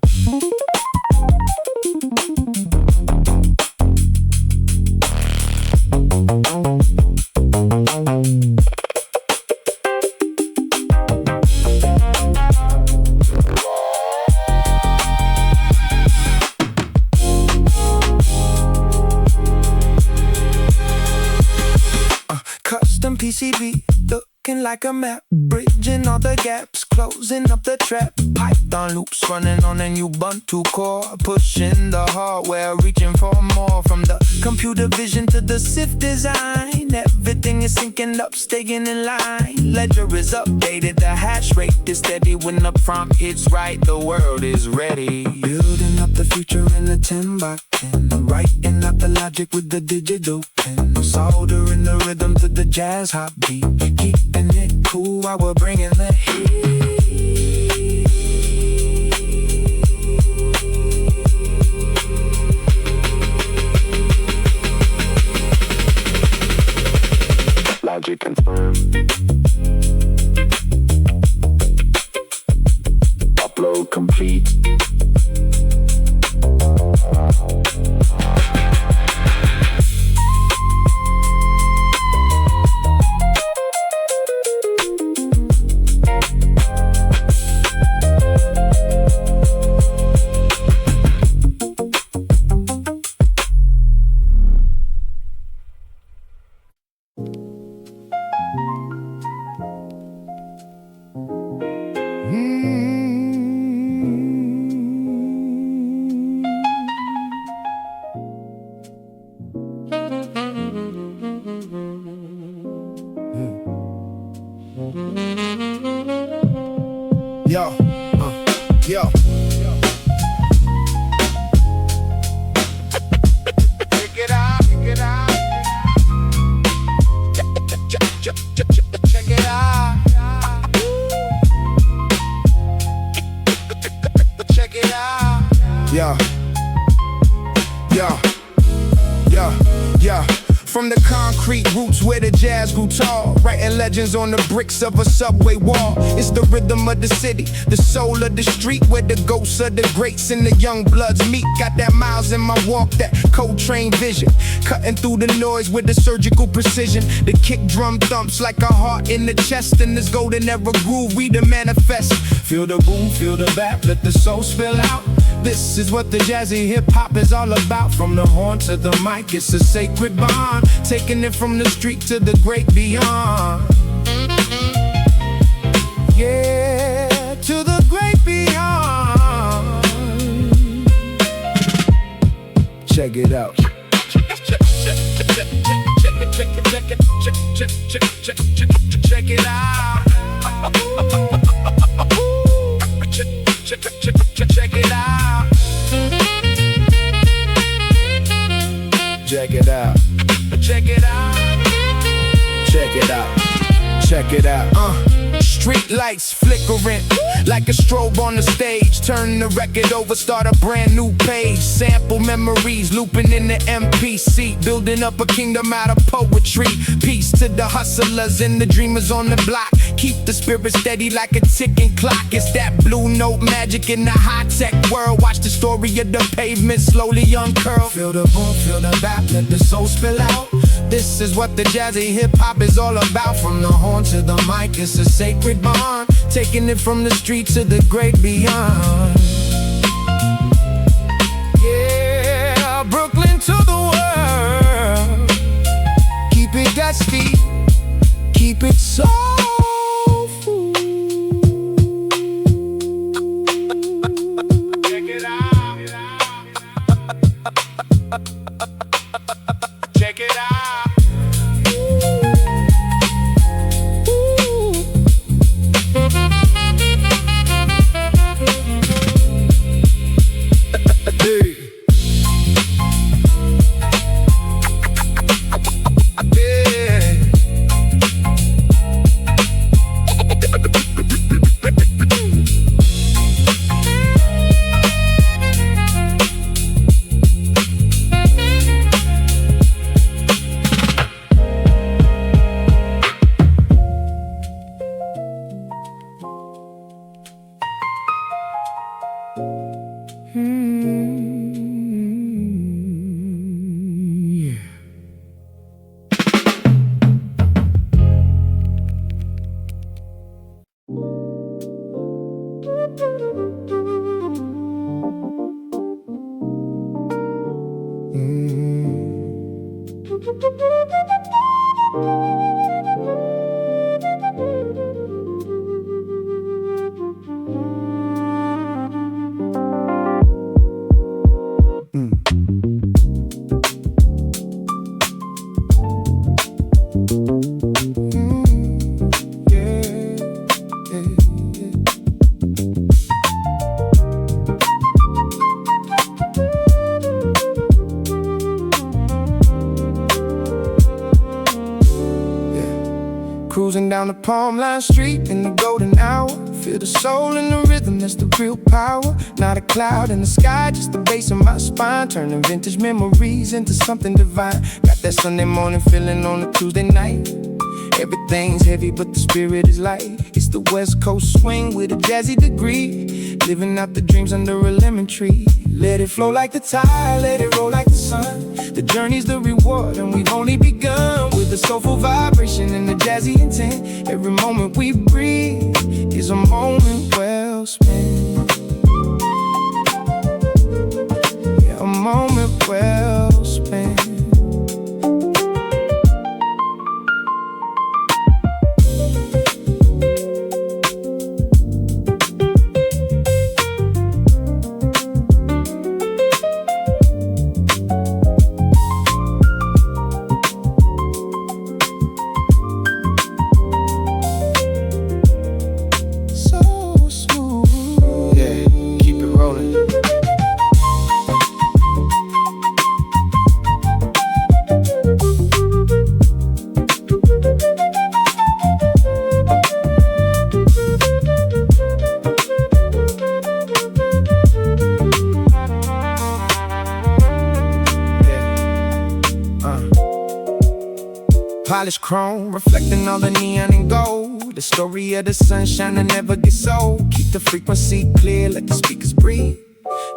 Custom PCB, looking like a map, bridging all the gaps, closing up the trap. Python loops running on a new Ubuntu core, pushing the hardware, reaching for more. From the computer vision to the SIF design, everything is syncing up, staying in line. Ledger is updated, the hash rate is steady. When the prompt hits right, the world is ready. Building up the future in the 10 by 10. Writing out the logic with the digital pen. Soldering the rhythm to the jazz hop beat. Keeping it cool while we're bringing the heat. Logic confirmed. Upload complete. Yo, yo. Check it out, check it out. Check it out. Check it out. Yo, yo, yo, yo. From the concrete roots where the jazz grew tall, writing legends on the bricks of a subway wall. It's the rhythm of the city, the soul of the street, where the ghosts of the greats and the young bloods meet. Got that miles in my walk, that Coltrane vision, cutting through the noise with the surgical precision. The kick drum thumps like a heart in the chest. In this golden era groove we the manifest. Feel the boom, feel the bap, let the soul spill out. This is what the jazzy hip-hop is all about. From the horn to the mic, it's a sacred bond, taking it from the street to the great beyond. Yeah, to the great beyond. Check it out. Check it out. Check it out. Check it out. Street lights flickering like a strobe on the stage. Turn the record over, start a brand new page. Sample memories looping in the MPC. Building up a kingdom out of poetry. Peace to the hustlers and the dreamers on the block. Keep the spirit steady like a ticking clock. It's that blue note magic in the high-tech world. Watch the story of the pavement slowly uncurl. Feel the boom, feel the bap, let the soul spill out. This is what the jazzy hip-hop is all about. From the horn to the mic, it's a sacred bond. Taking it from the street to the great beyond. Yeah, Brooklyn to the world. Keep it dusty, keep it soulful. Check it out. Check it out. Cruising down the Palm Line Street in the golden hour. Feel the soul in the rhythm, that's the real power. Not a cloud in the sky, just the bass in my spine. Turning vintage memories into something divine. Got that Sunday morning feeling on a Tuesday night. Everything's heavy but the spirit is light. It's the West Coast swing with a jazzy degree. Living out the dreams under a lemon tree. Let it flow like the tide, let it roll like the sun. The journey's the reward and we've only begun. With a soulful vibration and a jazzy intent. Every moment we breathe is a moment well spent. Yeah, a moment well spent. Polished chrome, reflecting all the neon and gold. The story of the sunshine that never gets old. Keep the frequency clear, let the speakers breathe.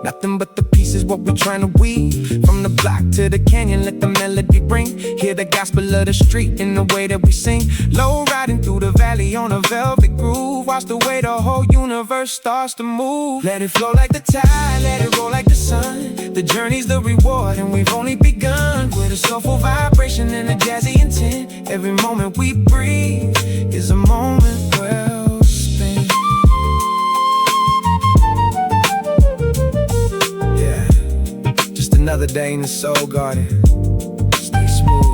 Nothing but the pieces, what we're trying to weave. From the block to the canyon, let the melody ring. Hear the gospel of the street in the way that we sing. Low riding through the valley on a velvet groove. Watch the way the whole universe starts to move. Let it flow like the tide, let it roll like the sun. The journey's the reward and we've only begun. With a soulful vibration and a jazzy intent. Every moment we breathe is a moment well spent. Another day in the soul garden. Stay smooth,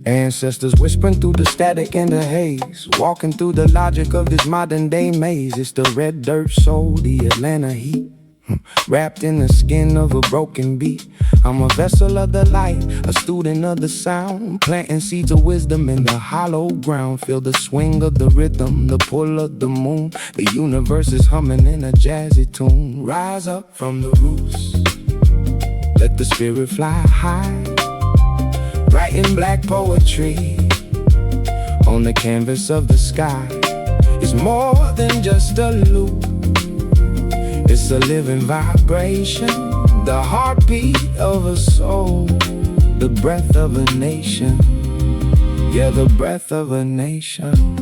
Ancestors whispering through the static and the haze, walking through the logic of this modern day maze. It's the red dirt soul, the Atlanta heat, wrapped in the skin of a broken beat. I'm a vessel of the light, a student of the sound, planting seeds of wisdom in the hollow ground. Feel the swing of the rhythm, the pull of the moon. The universe is humming in a jazzy tune. Rise up from the roots, let the spirit fly high, writing black poetry on the canvas of the sky. It's more than just a loop, it's a living vibration, the heartbeat of a soul, the breath of a nation. Yeah, the breath of a nation.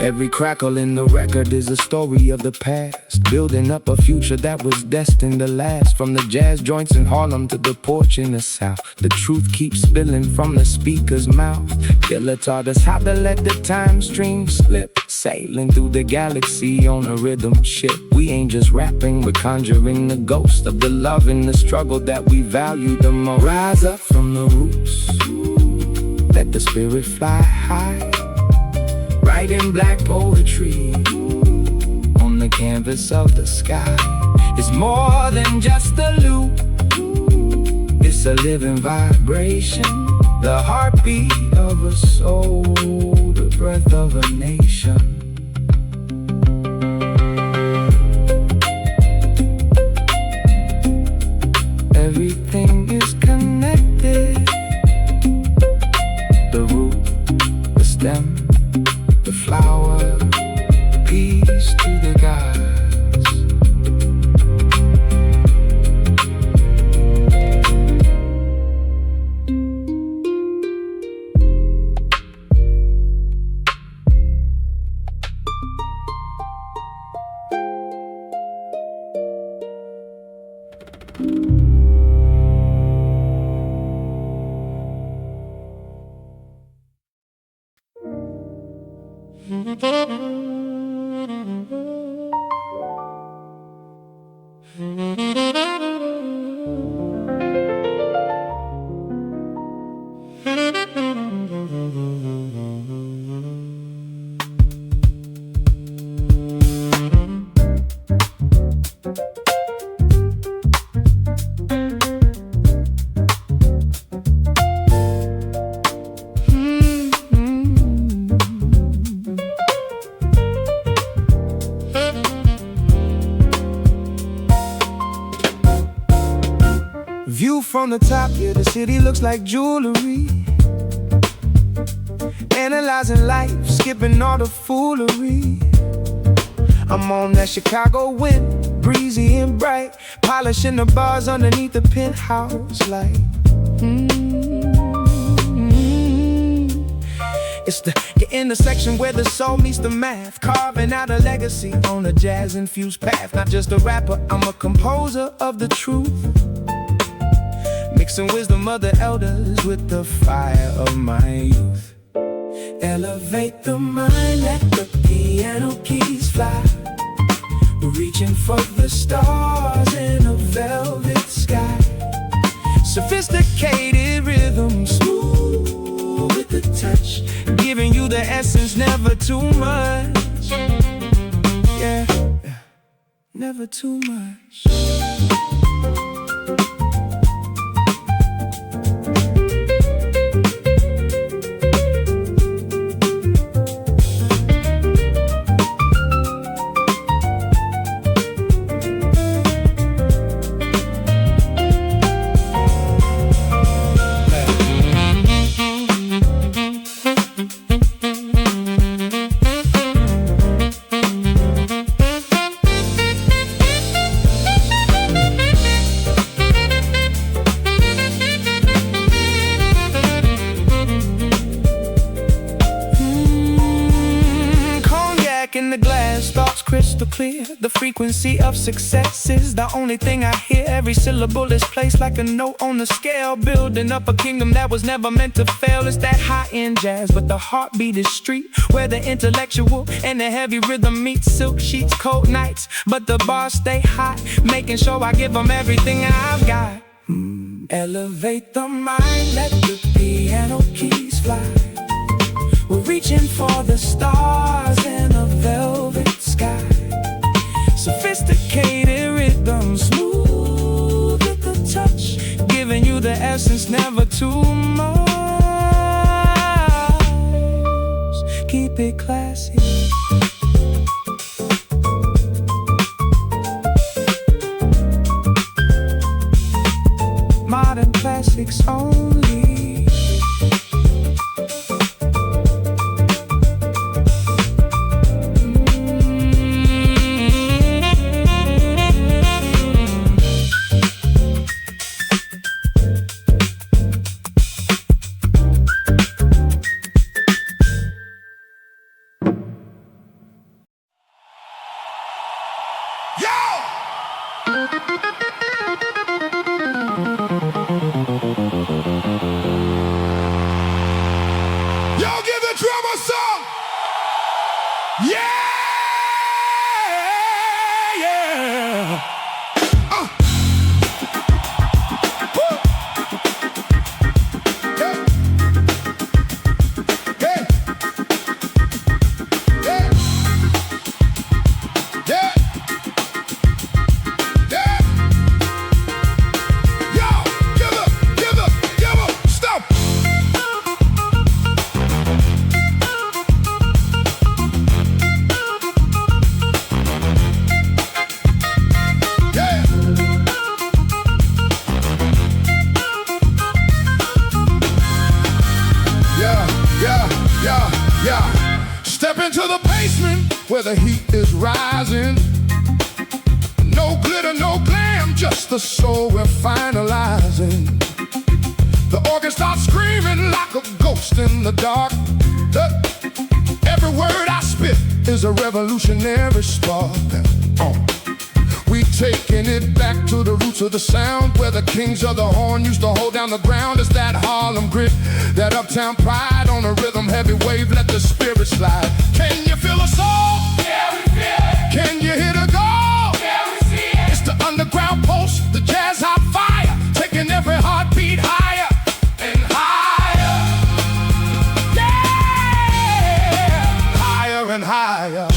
Every crackle in the record is a story of the past, building up a future that was destined to last. From the jazz joints in Harlem to the porch in the South, the truth keeps spilling from the speaker's mouth. Killer taught us how to let the time stream slip, sailing through the galaxy on a rhythm ship. We ain't just rapping, we're conjuring the ghost of the love and the struggle that we value the most. Rise up from the roots, let the spirit fly high, writing black poetry on the canvas of the sky. It's more than just a loop, it's a living vibration, the heartbeat of a soul, the breath of a nation. Everything is connected, the root, the stem, the flower, peace to the gods. View from the top, yeah, the city looks like jewelry. Analyzing life, skipping all the foolery. I'm on that Chicago wind, breezy and bright, polishing the bars underneath the penthouse light. It's the intersection where the soul meets the math, carving out a legacy on a jazz-infused path. Not just a rapper, I'm a composer of the truth, mixing wisdom of the elders with the fire of my youth. Elevate the mind, let the piano keys fly. We're reaching for the stars in a velvet sky. Sophisticated rhythm, smooth with the touch, giving you the essence, never too much. Yeah, never too much. clear. The frequency of success is the only thing I hear. Every syllable is placed like a note on the scale, building up a kingdom that was never meant to fail. It's that high-end jazz, but the heartbeat is street, where the intellectual and the heavy rhythm meet. Silk sheets, cold nights, but the bars stay hot, making sure I give them everything I've got. Elevate the mind, let the piano keys fly. We're reaching for the stars in a velvet sky. Sophisticated rhythm, smooth at the touch, giving you the essence, never too much. Keep it classy. Modern classics only. Where the heat is rising. No glitter, no glam, just the soul we're finalizing. The organ starts screaming like a ghost in the dark. Every word I spit is a revolutionary spark. We taking it back to the roots of the sound, where the kings of the horn used to hold down the ground. It's that Harlem grit, that uptown pride on a rhythm heavy wave, let the spirit slide. Can you feel the soul? Yeah, we feel it. Can you hear the goal? Yeah, we see it. It's the underground pulse, the jazz hop fire, taking every heartbeat higher and higher. Yeah, higher and higher.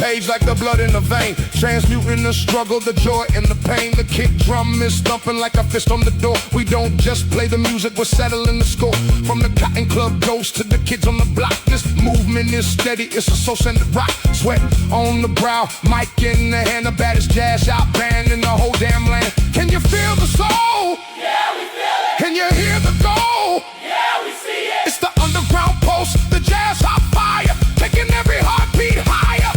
Page like the blood in the vein, transmuting the struggle, the joy and the pain. The kick drum is thumping like a fist on the door. We don't just play the music, we're settling the score. From the Cotton Club ghosts to the kids on the block, this movement is steady, it's a soul-centered rock. Sweat on the brow, mic in the hand, the baddest jazz hop band in the whole damn land. Can you feel the soul? Yeah, we feel it. Can you hear the goal? Yeah, we see it. It's the underground pulse, the jazz hop fire, taking every heartbeat higher.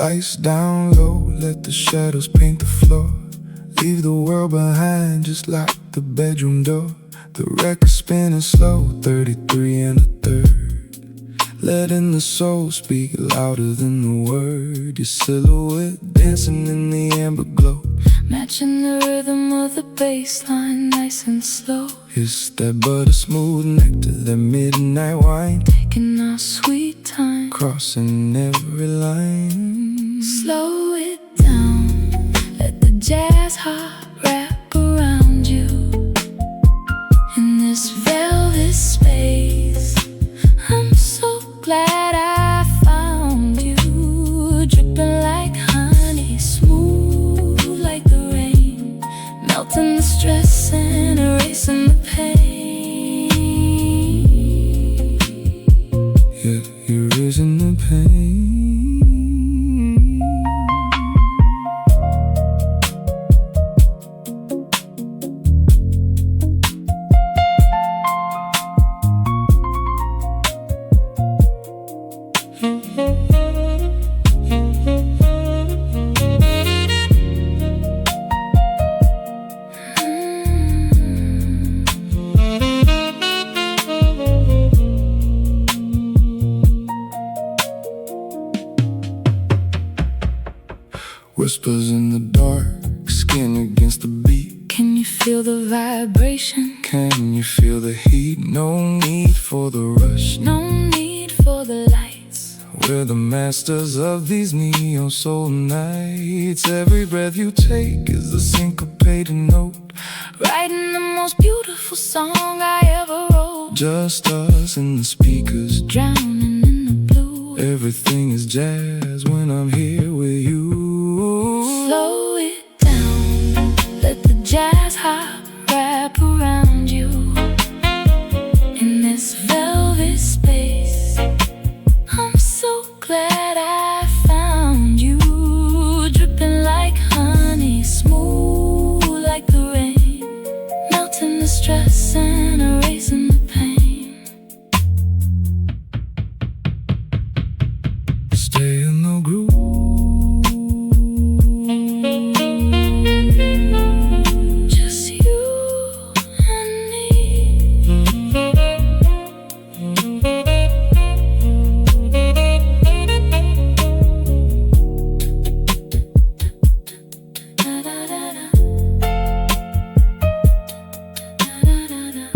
Lights down low, let the shadows paint the floor. Leave the world behind, just lock the bedroom door. The record spinning slow, 33 and a third. Letting the soul speak louder than the word. Your silhouette dancing in the amber glow, matching the rhythm of the bass line, nice and slow. It's that butter smooth nectar, that midnight wine, Taking our sweet time, crossing every line. slow it down, let the jazz hop wrap around you. In this velvet space, I'm so glad I found you. Dripping like honey, smooth like the rain, melting the stress and erasing the pain. Yeah, you're erasing the pain. Whispers in the dark, skin against the beat. Can you feel the vibration? Can you feel the heat? No need for the rush, No need for the lights. we're the masters of these neon soul nights. Every breath you take is a syncopated note, Writing the most beautiful song I ever wrote. just us and the speakers. Drowning in the blue. Everything is jazz when I'm here with you. Slow it down, let the jazz hop wrap around you. In this velvet space, I'm so glad I found you. Dripping like honey, smooth like the rain, melting the stress and erasing the pain. Stay in the groove. Just you and me. Da, da, da, da. Da, da, da, da.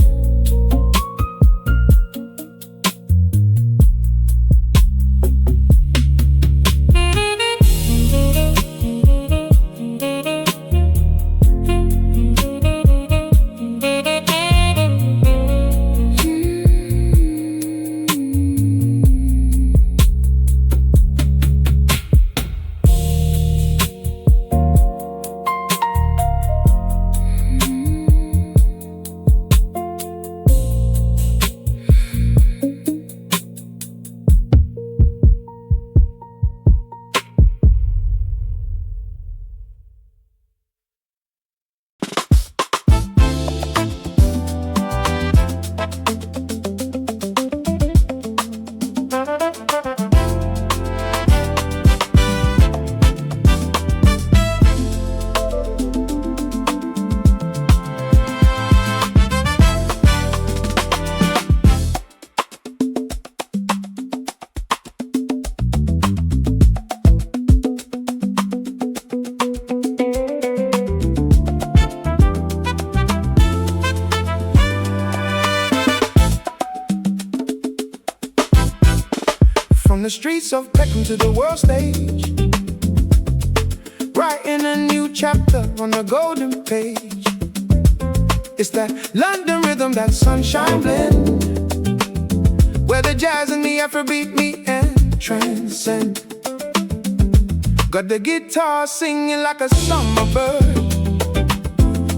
From the streets of Peckham to the world stage, writing a new chapter on the golden page. It's that London rhythm, that sunshine blend, where the jazz and the Afrobeat meet and transcend. Got the guitar singing like a summer bird,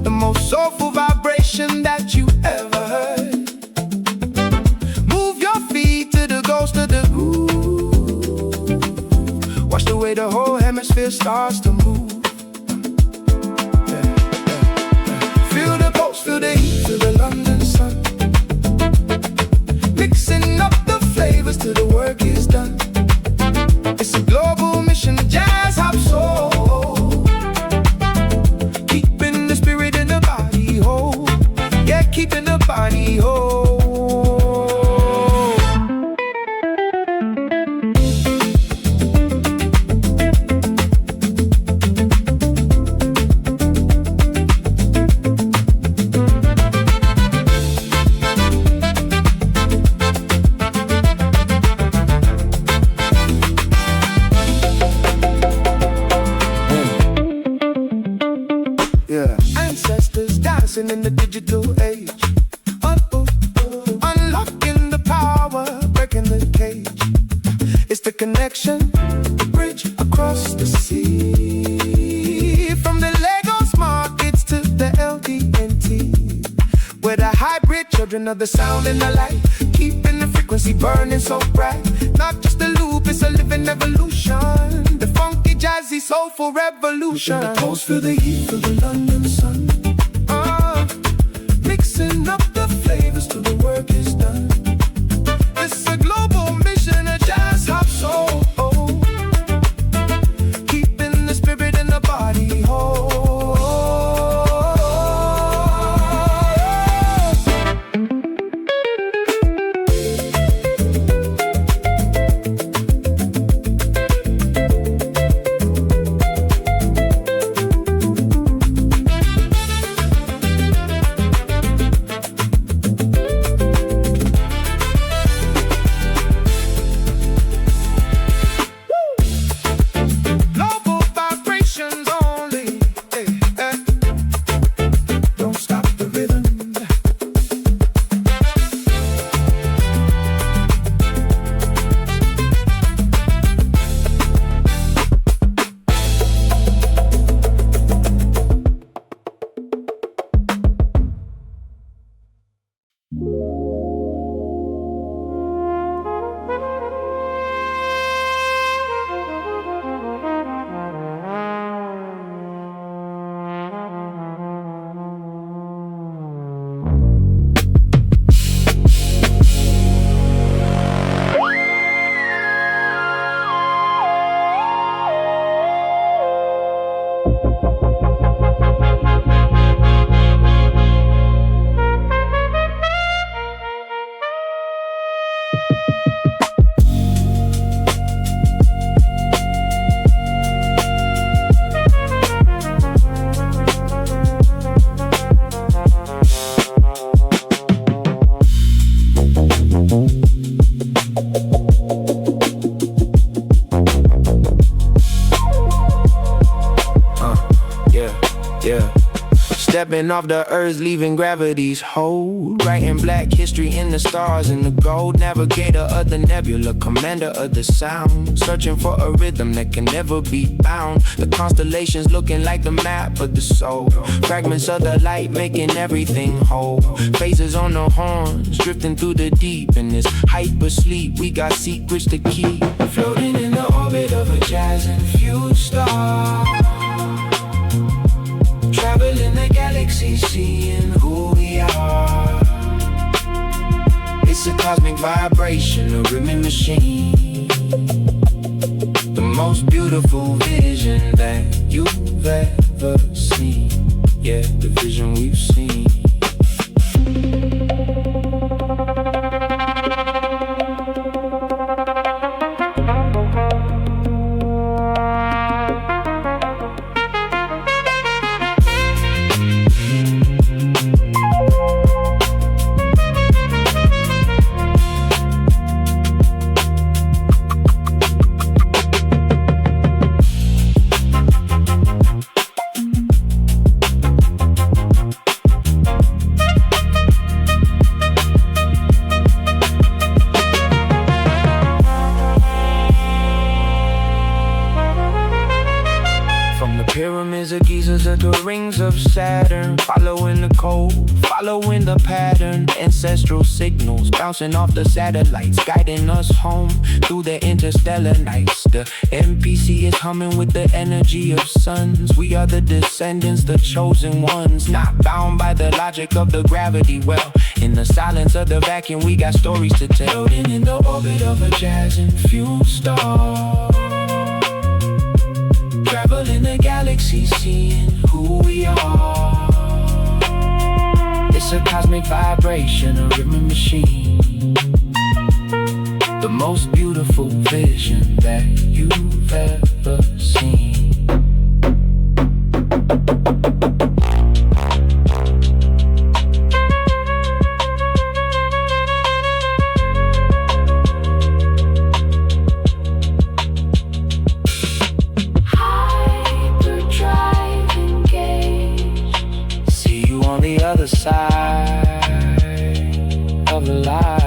the most soulful vibration that you ever heard. Move your feet to the ghost of the groove. Watch the way the whole hemisphere starts to move. Feel the pulse, feel the heat, feel the London sun, mixing up the flavors till the work is done. It's a global mission, jazz body. Oh. Yeah. Ancestors dancing in the digital age. Unlocking the power, breaking the cage. It's the connection, the bridge across the sea. From the Lagos markets to the LDNT. We're the hybrid children of the sound and the light, keeping the frequency burning so bright. Not just a loop, it's a living evolution. The funky, jazzy, soulful revolution. The toast for the heat, for the London sun. Mixing up the flavors till the work is done. It's a global mission, a jazz hop soul. Keeping the spirit and the body whole. Stepping off the earth, leaving gravity's hold. Writing black history in the stars and the gold. Navigator of the nebula, commander of the sound. Searching for a rhythm that can never be bound. The constellations looking like the map of the soul. Fragments of the light making everything whole. Phases on the horns, drifting through the deep. In this hyper sleep, we got secrets to keep. Floating in the orbit of a jazz-infused star. Traveling the galaxy, seeing who we are. It's a cosmic vibration, a rhythm machine. The most beautiful vision that you've ever seen. Yeah, the vision we've seen. Pyramids of Giza to the rings of Saturn. Following the code, following the pattern. Ancestral signals bouncing off the satellites, guiding us home through the interstellar nights. The MPC is humming with the energy of suns. We are the descendants, the chosen ones, not bound by the logic of the gravity well. In the silence of the vacuum, we got stories to tell. Floating in the orbit of a jazz-infused star. Traveling the galaxy, seeing who we are. It's It's a cosmic vibration, a rhythm machine. The most beautiful vision that you've ever seen. Hyperdrive engaged. See you on the other side of the line.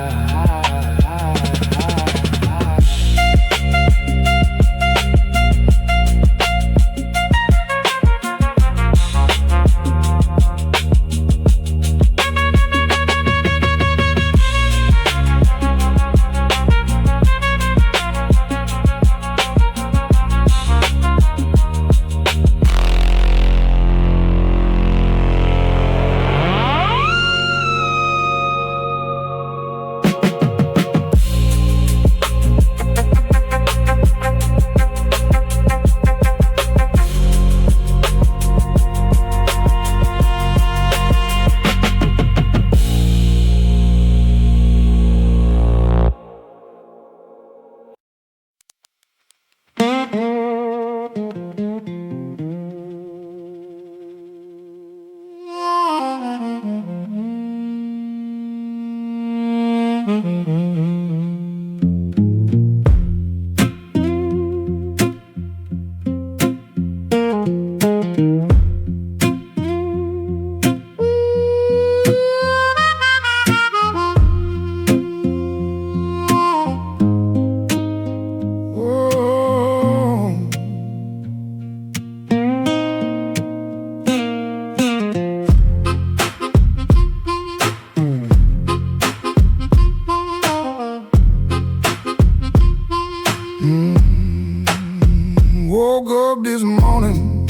Woke up this morning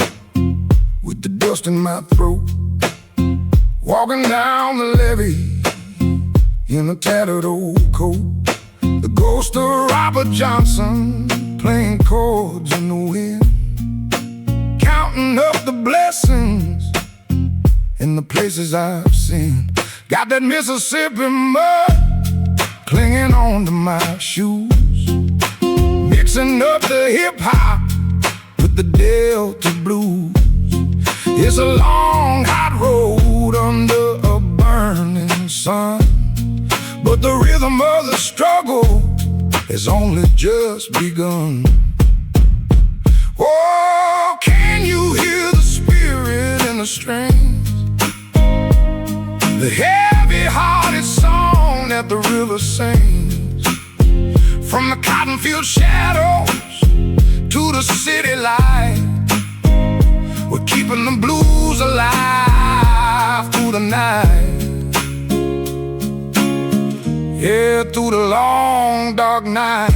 with the dust in my throat, walking down the levee in a tattered old coat. The ghost of Robert Johnson playing chords in the wind, counting up the blessings in the places I've seen. Got that Mississippi mud clinging on to my shoes, mixing up the hip-hop with the Delta blues. It's a long, hot road under a burning sun, but the rhythm of the struggle has only just begun. Oh, can you hear the spirit in the strings? The heavy-hearted song that the river sings. From the cotton field shadows to the city light, we're keeping the blues alive through the night. Yeah, through the long dark night.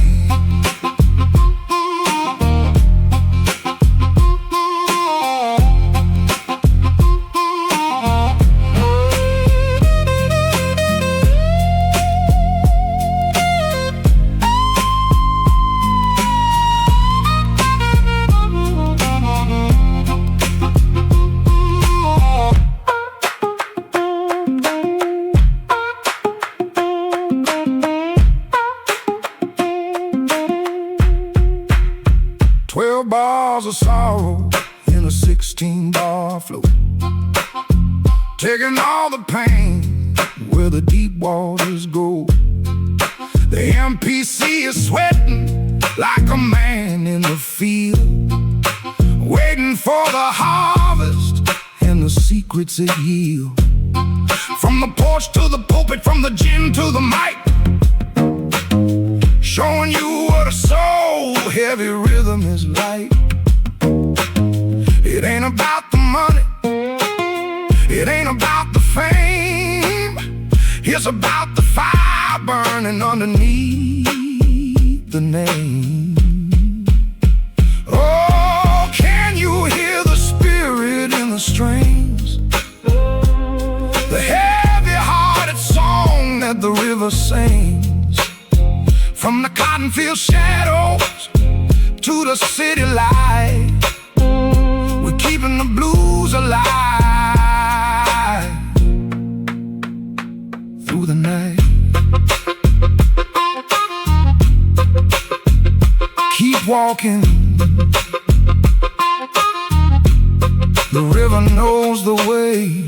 12 bars of sorrow in a 16-bar flow, taking all the pain where the deep waters go. The MPC is sweating like a man in the field, waiting for the harvest and the secrets it yields. From the porch to the pulpit, from the gin to the mic, showing you what a soul-heavy rhythm is like. It ain't about the money, it ain't about the fame, it's about the fire burning underneath the name. Oh, can you hear the spirit in the strings? The heavy-hearted song that the river sings. From the cotton field shadows to the city light, we're keeping the blues alive. night. Keep walking. The river knows the way.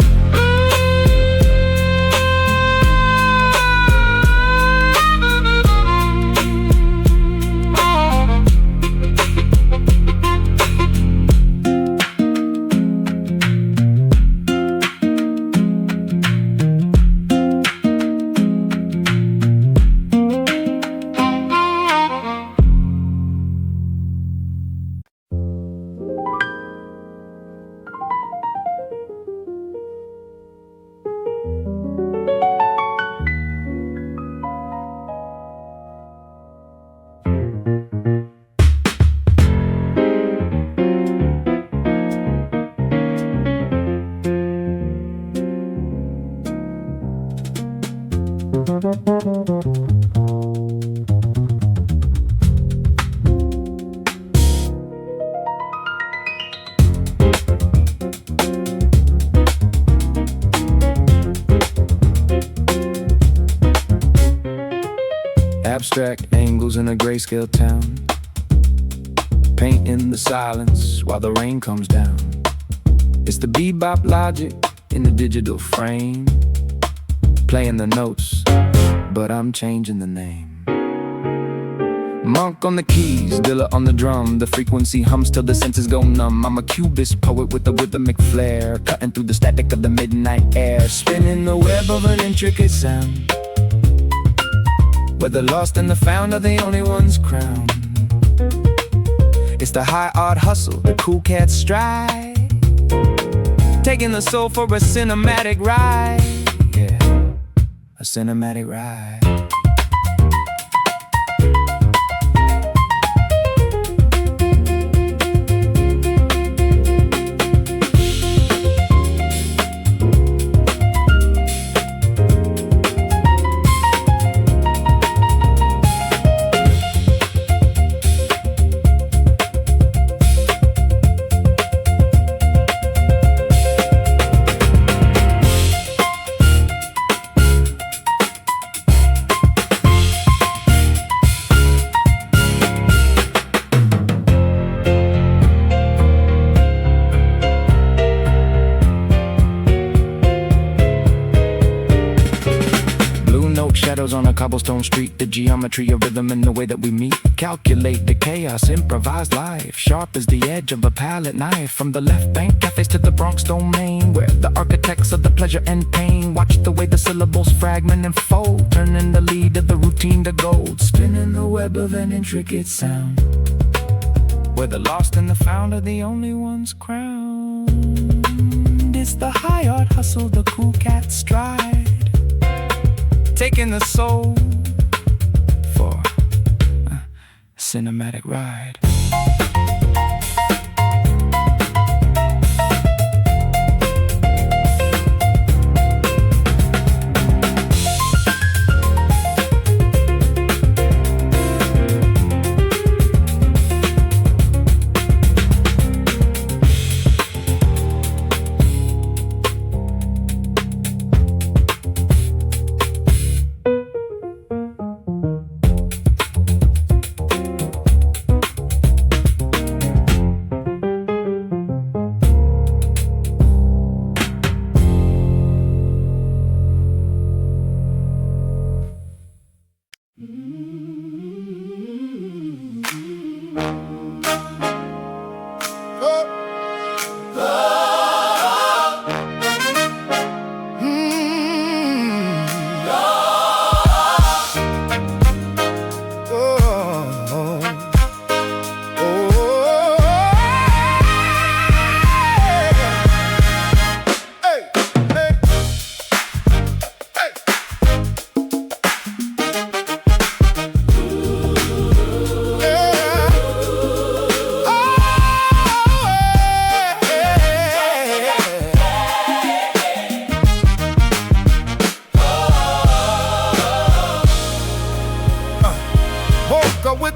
Abstract angles in a grayscale town, painting the silence while the rain comes down. It's the bebop logic in the digital frame, playing the notes, but I'm changing the name. Monk on the keys, Dilla on the drum. The frequency hums till the senses go numb. I'm a cubist poet with a rhythmic flair, cutting through the static of the midnight air, spinning the web of an intricate sound, where the lost and the found are the only ones crowned. It's the high art hustle, the cool cat stride, taking the soul for a cinematic ride. Yeah, a cinematic ride. Shadows on a cobblestone street, the geometry of rhythm in the way that we meet. Calculate the chaos, improvise life, sharp as the edge of a palette knife. From the left bank cafés to the Bronx domain, where the architects of the pleasure and pain watch the way the syllables fragment and fold, turning the lead of the routine to gold, spinning the web of an intricate sound, where the lost and the found are the only ones crowned. It's the high art hustle, the cool cat stride, taking the soul for a cinematic ride.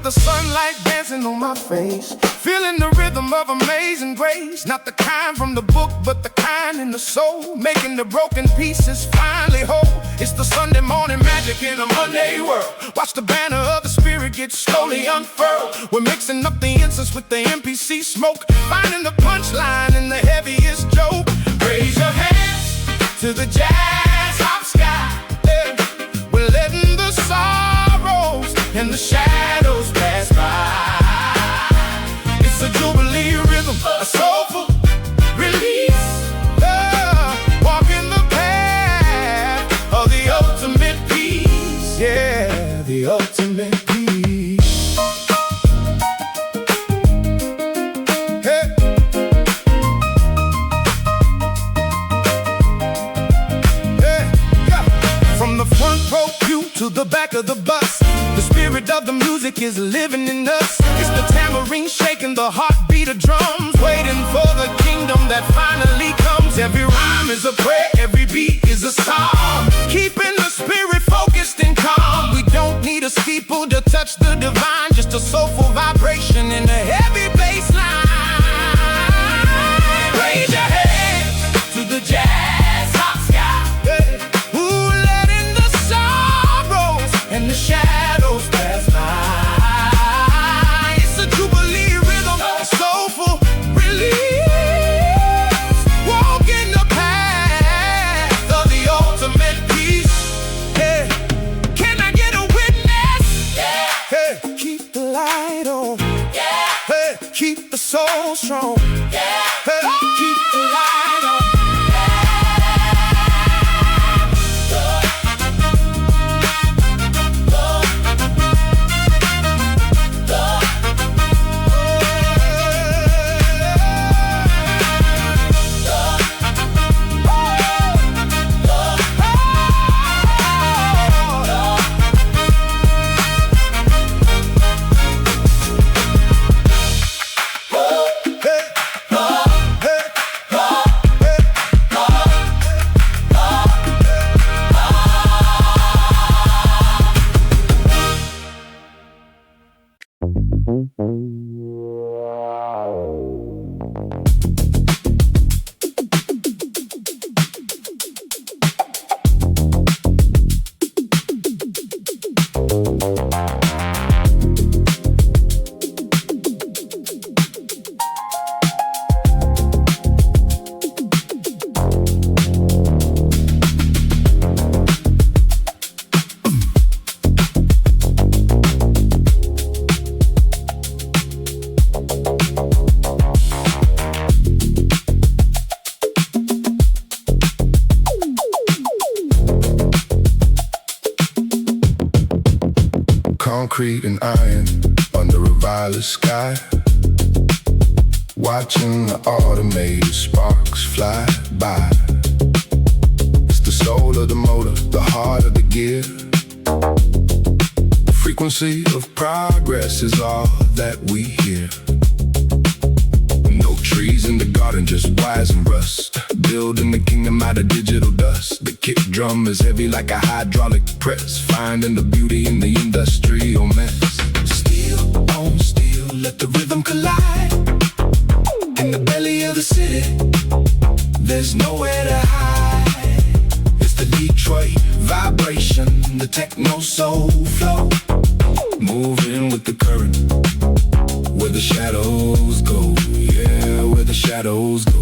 The sunlight dancing on my face, Feeling the rhythm of amazing grace, not the kind from the book, but the kind in the soul, making the broken pieces finally whole. It's the Sunday morning magic in a Monday world. Watch the banner of the spirit get slowly unfurled. We're mixing up the incense with the MPC smoke, finding the punchline in the heaviest joke. Raise your hands to the jazz hop sky. Yeah. We're letting the sorrows and the shadows pass by. It's a jubilee rhythm, a soulful release. Walking the path of the ultimate peace. Yeah, the ultimate peace. Hey. Hey. Yeah. From the front row pew to the back of the bus, the spirit of the music is living in us. It's the tambourine shaking the heartbeat of drums, waiting for the kingdom that finally comes. Every rhyme is a prayer, every beat is a psalm, keeping the spirit focused and calm. We don't need a steeple to touch the divine, just a soulful vibration in a heavy bass line. Raise your hands to the jazz hop sky. Yeah. Ooh, letting the sorrows and the shadows pass by. It's a jubilee rhythm, a soulful release. Walking the path of the ultimate peace. Hey, can I get a witness? Yeah. Hey, keep the light on. Yeah. Hey, keep the soul strong. Yeah. Hey, keep the light on. Concrete and iron under a violet sky, watching the automated sparks fly by. It's the soul of the motor, the heart of the gear. The frequency of progress is all that we hear. No trees in the garden, just wires and rust, building the kingdom out of digital dust. The kick drum is heavy like a hydraulic press, finding the beauty in the industrial mess. Steel on steel, let the rhythm collide. In the belly of the city, there's nowhere to hide. It's the Detroit vibration, the techno soul flow, moving with the current, where the shadows go. Yeah, where the shadows go.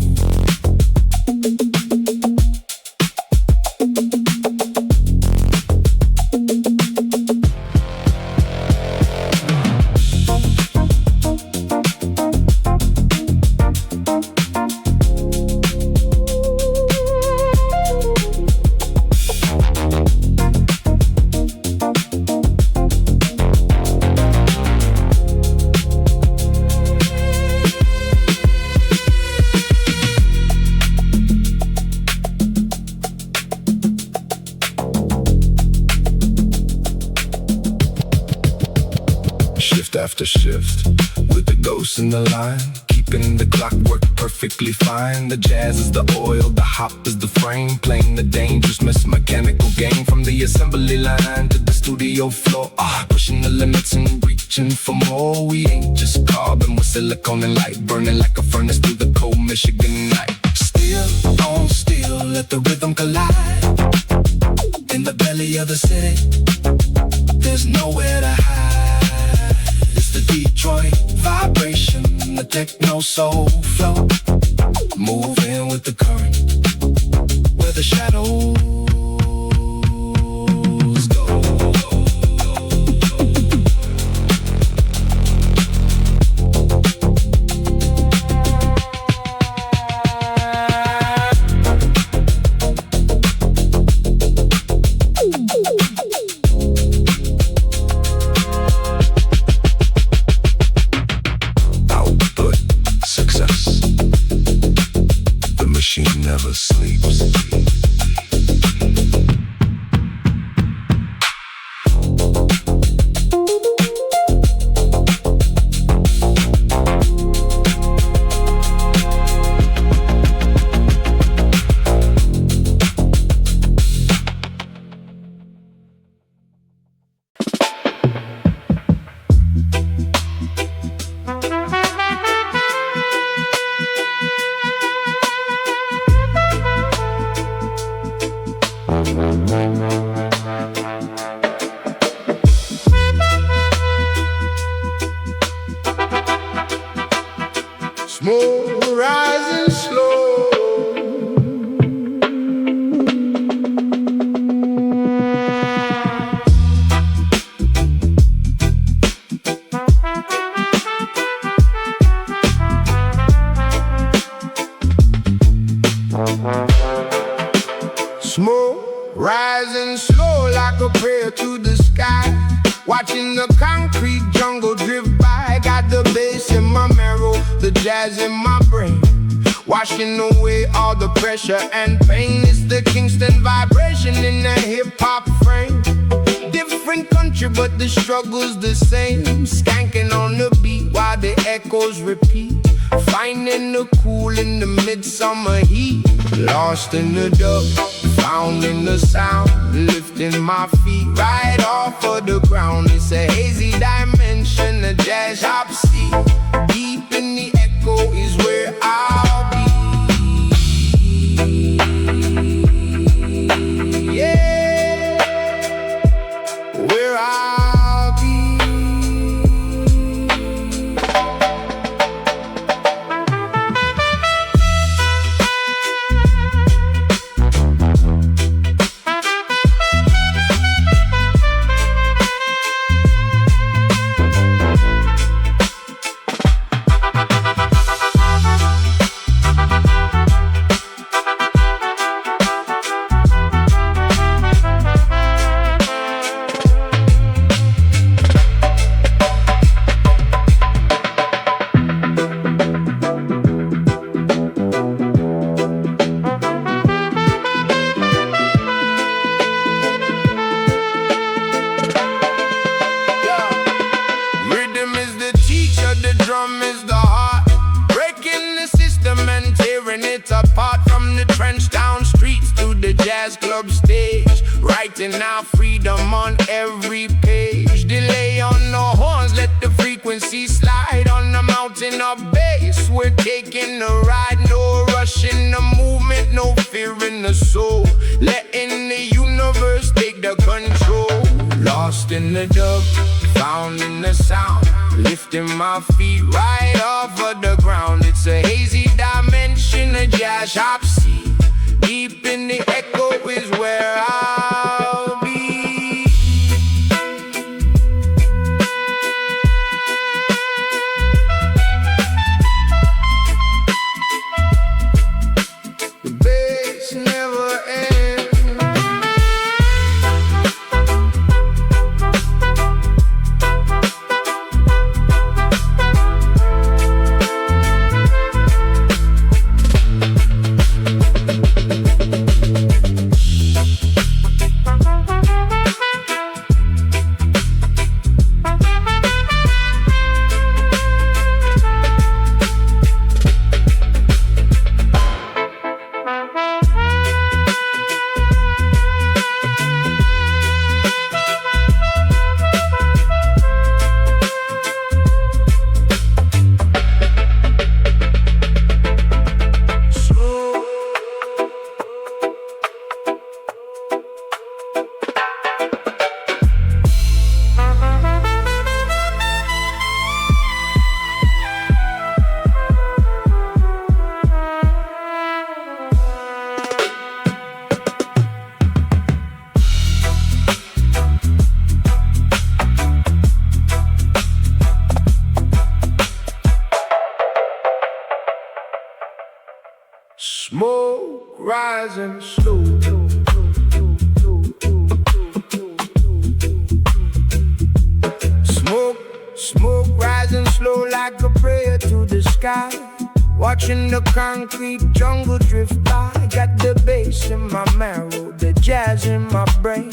After shift, with the ghosts in the line, keeping the clockwork perfectly fine. The jazz is the oil, the hop is the frame, playing the dangerous mechanical game from the assembly line to the studio floor. Pushing the limits and reaching for more. We ain't just carbon, we're silicone and light, burning like a furnace through the cold Michigan night. Steel on steel, let the rhythm collide. In the belly of the city, there's nowhere to hide. It's the Detroit vibration, the techno soul flow, moving with the current, where the shadows go. Output success. The machine never sleeps. Smoke rising slow. Smoke rising slow like a prayer to the sky. Watching the concrete jungle drift by. Got the bass in my marrow, the jazz in my brain, washing away all the pressure and pain. It's the Kingston vibration in the hip-hop frame. Different country but the struggle's the same. Skanking on the beat while the echoes repeat. Finding the cool in the midsummer heat. Lost in the dub, found in the sound. Lifting my feet right off of the ground. It's a hazy dimension, a jazz hop seat. Deep in the echo is where I'll be. Yeah, where I'll be. The drum is the heart, breaking the system and tearing it apart. From the trench down streets to the jazz club stage, writing our freedom on every page. Delay on the horns, let the frequency slide. On the mountain of bass, we're taking a ride. No rush in the movement, no fear in the soul, letting the universe take the control. Lost in the dub, found in the sound. Lifting my feet right off of the ground. It's a hazy dimension, a jazz hop seat. Deep in the echo is where I'll be. The bass never ends. rising slow. Smoke rising slow like a prayer to the sky. Watching the concrete jungle drift by. Got the bass in my marrow, the jazz in my brain,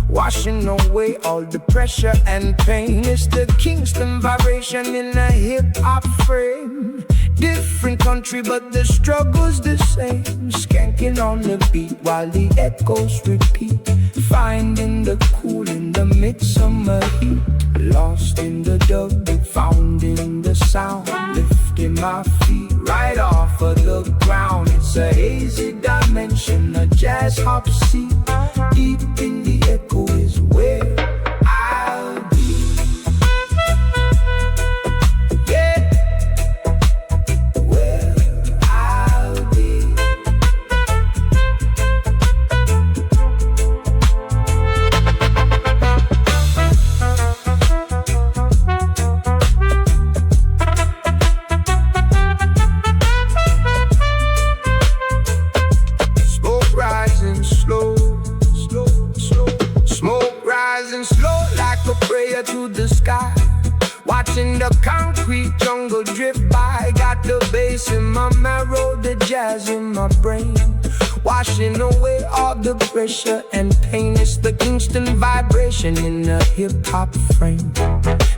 washing away all the pressure and pain. It's the Kingston vibration in a hip-hop frame. Different country but the struggle's the same. Skanking on the beat while the echoes repeat. Finding the cool in the midsummer heat. Lost in the dub, found in the sound. Lifting my feet right off of the ground. It's a hazy dimension, a jazz hop seat. Deep in the echo is where I'll be. Yeah, where I'll be. Smoke rising slow. Smoke rising slow like a prayer to the sky. Watching the concrete jungle drift by. Got the bass in my marrow, the jazz in my brain, washing away all the pressure and pain. It's the Kingston vibration in a hip-hop frame.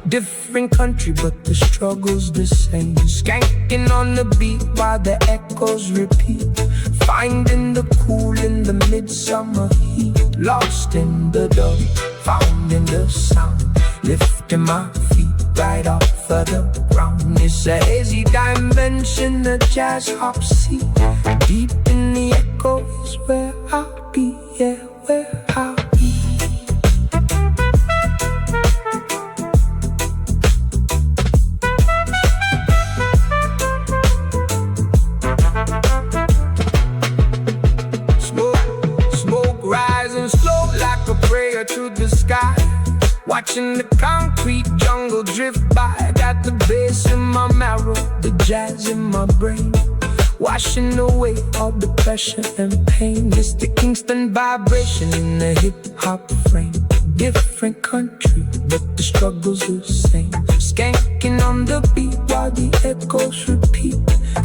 Different country but the struggle's the same. Skanking on the beat while the echoes repeat. Finding the cool in the midsummer heat. Lost in the dub, found in the sound. Lifting my feet right off of the ground. It's a hazy dimension, a jazz hop seat. Deep in the echo is where I'll be, yeah, where I'll be. Smoke rising slow like a prayer to the sky. Watching the concrete jungle drift by. Got the bass in my marrow, the jazz in my brain, washing away all the pressure and pain. It's the Kingston vibration in a hip-hop frame. Different country, but the struggle's the same. Skanking on the beat while the echoes repeat.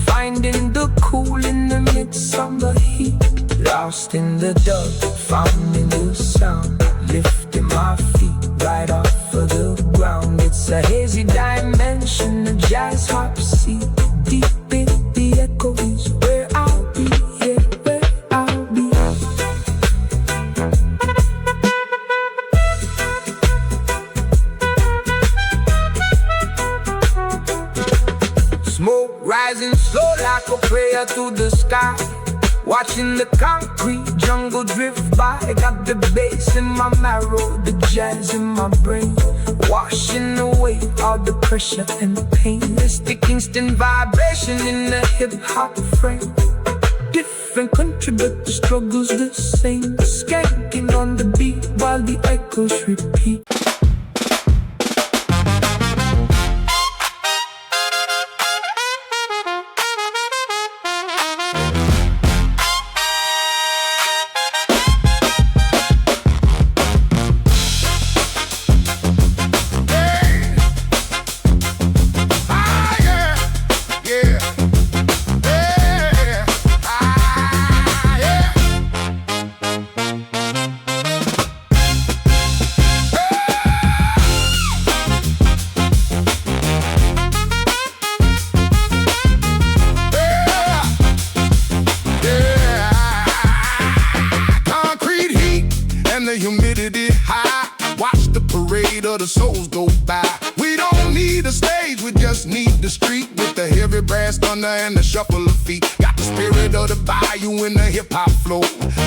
Finding the cool in the midsummer heat. Lost in the dub, found in the sound. Lifting my feet right off of the ground. It's a hazy dimension, a jazz hop seat. Deep in the echo is where I'll be, yeah, where I'll be. Smoke rising slow like a prayer to the sky. Watching the concrete jungle drift by. Got the bass in my marrow, the jazz in my brain, washing away all the pressure and pain. It's the Kingston vibration in a hip-hop frame. Different country but the struggle's the same. Skanking on the beat while the echoes repeat. The humidity high, watch the parade of the souls go by. We don't need a stage, we just need the street with the heavy brass thunder and the shuffle of feet. Got the spirit of the bayou in the hip-hop flow,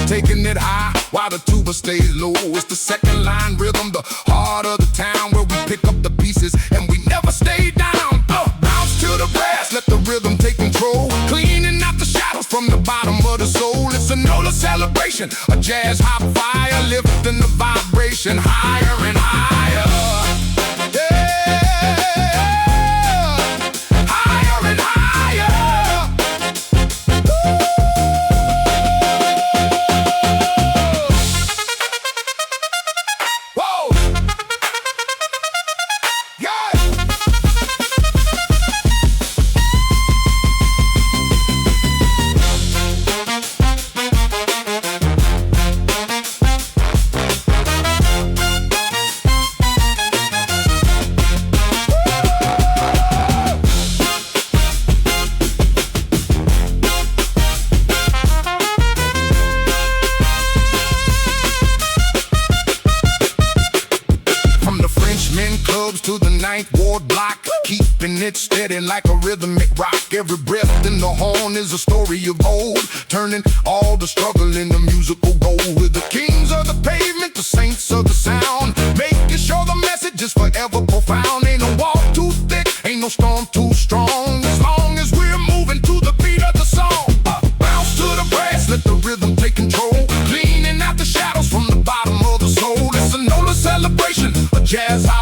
taking it high while the tuba stays low. It's the second line rhythm, the heart of the town, where we pick up the pieces and we never stay down. Bounce to the brass, let the rhythm take control, cleaning out the shadows from the bottom of the soul. It's a NOLA celebration, a jazz hop fire, lifting the vibration higher and higher. Yeah, higher and higher. Ooh. Ninth Ward block, keeping it steady like a rhythmic rock. Every breath in the horn is a story of old, turning all the struggle into musical gold. With the kings of the pavement, the saints of the sound, making sure the message is forever profound. Ain't no wall too thick, ain't no storm too strong, as long as we're moving to the beat of the song. Bounce to the brass, let the rhythm take control, cleaning out the shadows from the bottom of the soul. It's a NOLA celebration, a jazz hop